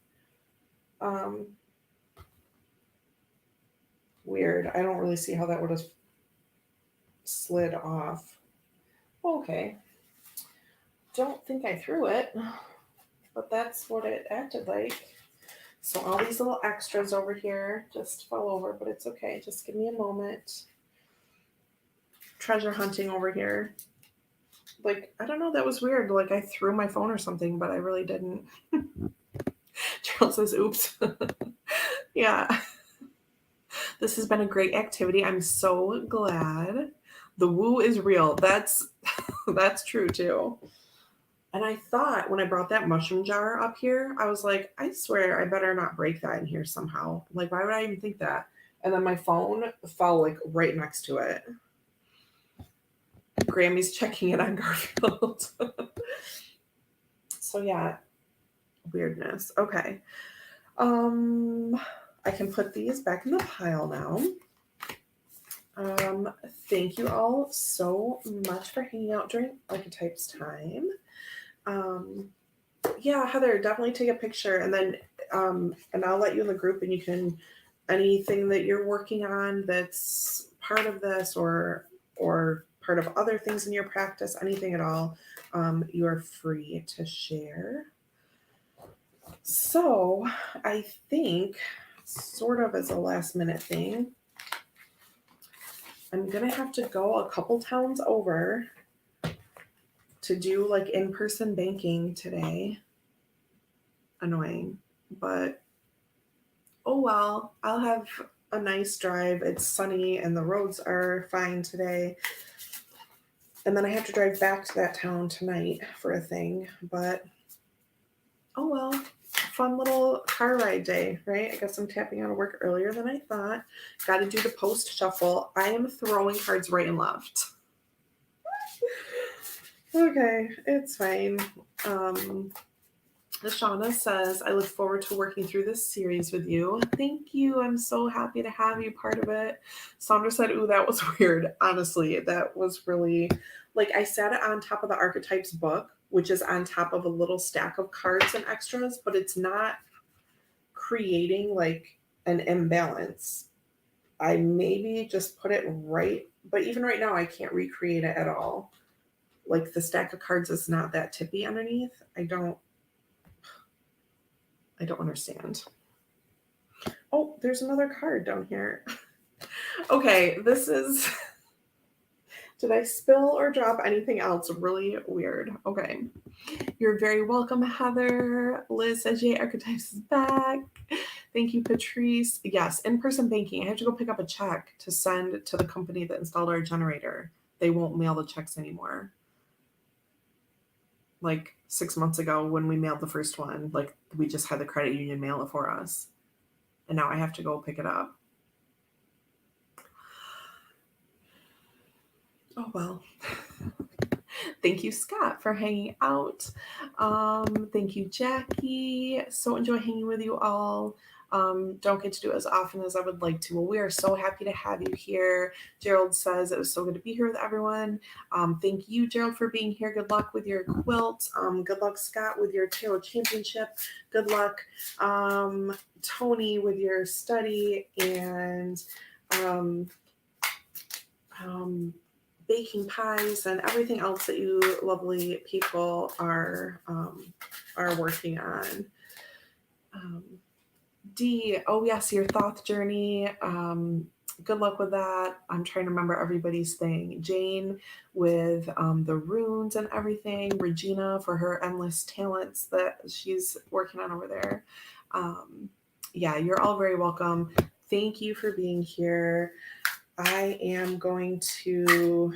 Um, Weird. I don't really see how that would have slid off. Okay. Don't think I threw it, but that's what it acted like. So all these little extras over here just fell over, but it's okay. Just give me a moment. Treasure hunting over here. Like, I don't know, that was weird. Like I threw my phone or something, but I really didn't. Charles says, oops. Yeah. This has been a great activity. I'm so glad. The woo is real. That's true too. And I thought when I brought that mushroom jar up here, I was like, I swear I better not break that in here somehow. Like, why would I even think that? And then my phone fell like right next to it. Grammy's checking it on Garfield. So yeah, weirdness. Okay. Um I can put these back in the pile now. Thank you all so much for hanging out during Archetypes time. Um, yeah, Heather, definitely take a picture and I'll let you in the group and you can anything that you're working on that's part of this or part of other things in your practice, anything at all, you are free to share. So I think sort of as a last minute thing, I'm gonna have to go a couple towns over to do like in-person banking today. Annoying, but oh well, I'll have a nice drive. It's sunny and the roads are fine today. And then I have to drive back to that town tonight for a thing, but oh well, fun little car ride day, right? I guess I'm tapping out of work earlier than I thought. Got to do the post shuffle. I am throwing cards right and left. Okay, it's fine. Shauna says, I look forward to working through this series with you. Thank you. I'm so happy to have you part of it. Sandra said, ooh, that was weird. Honestly, that was really like I sat it on top of the Archetypes book, which is on top of a little stack of cards and extras, but it's not creating like an imbalance. I maybe just put it right, but even right now, I can't recreate it at all. Like the stack of cards is not that tippy underneath. I don't understand. Oh, there's another card down here. Okay, this is. Did I spill or drop anything else really weird? Okay. You're very welcome, Heather. Liz says, Yay, Archetypes is back. Thank you, Patrice. Yes, in person banking. I have to go pick up a check to send to the company that installed our generator. They won't mail the checks anymore. Like 6 months ago when we mailed the first one, like we just had the credit union mail it for us. And now I have to go pick it up. Oh, well. Thank you, Scott, for hanging out. Thank you, Jackie. So enjoy hanging with you all. Don't get to do it as often as I would like to. Well, we are so happy to have you here. Gerald says it was so good to be here with everyone. Thank you, Gerald, for being here. Good luck with your quilt. Good luck, Scott, with your Tarot Championship. Good luck, Tony, with your study, and um, um, baking pies and everything else that you lovely people are working on. Um, D, oh yes, your Thoth journey. Good luck with that. I'm trying to remember everybody's thing. Jane with the runes and everything. Regina for her endless talents that she's working on over there. Um, yeah, you're all very welcome. Thank you for being here. I am going to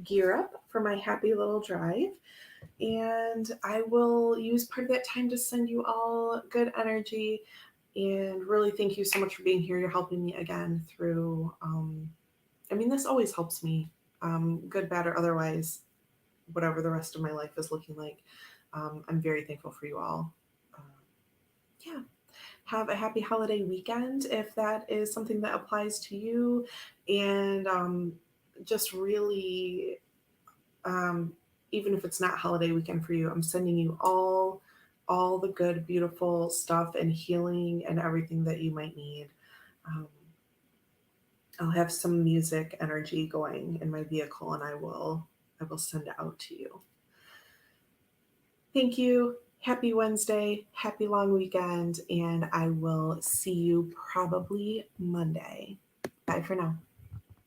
gear up for my happy little drive. And I will use part of that time to send you all good energy. And really, thank you so much for being here. You're helping me again through, this always helps me, good, bad, or otherwise, whatever the rest of my life is looking like. I'm very thankful for you all. Yeah. Have a happy holiday weekend if that is something that applies to you. And just really, even if it's not holiday weekend for you, I'm sending you all the good, beautiful stuff and healing and everything that you might need. Um, I'll have some music energy going in my vehicle, and I will send it out to you. Thank you. Happy Wednesday. Happy long weekend, and I will see you probably Monday. Bye for now.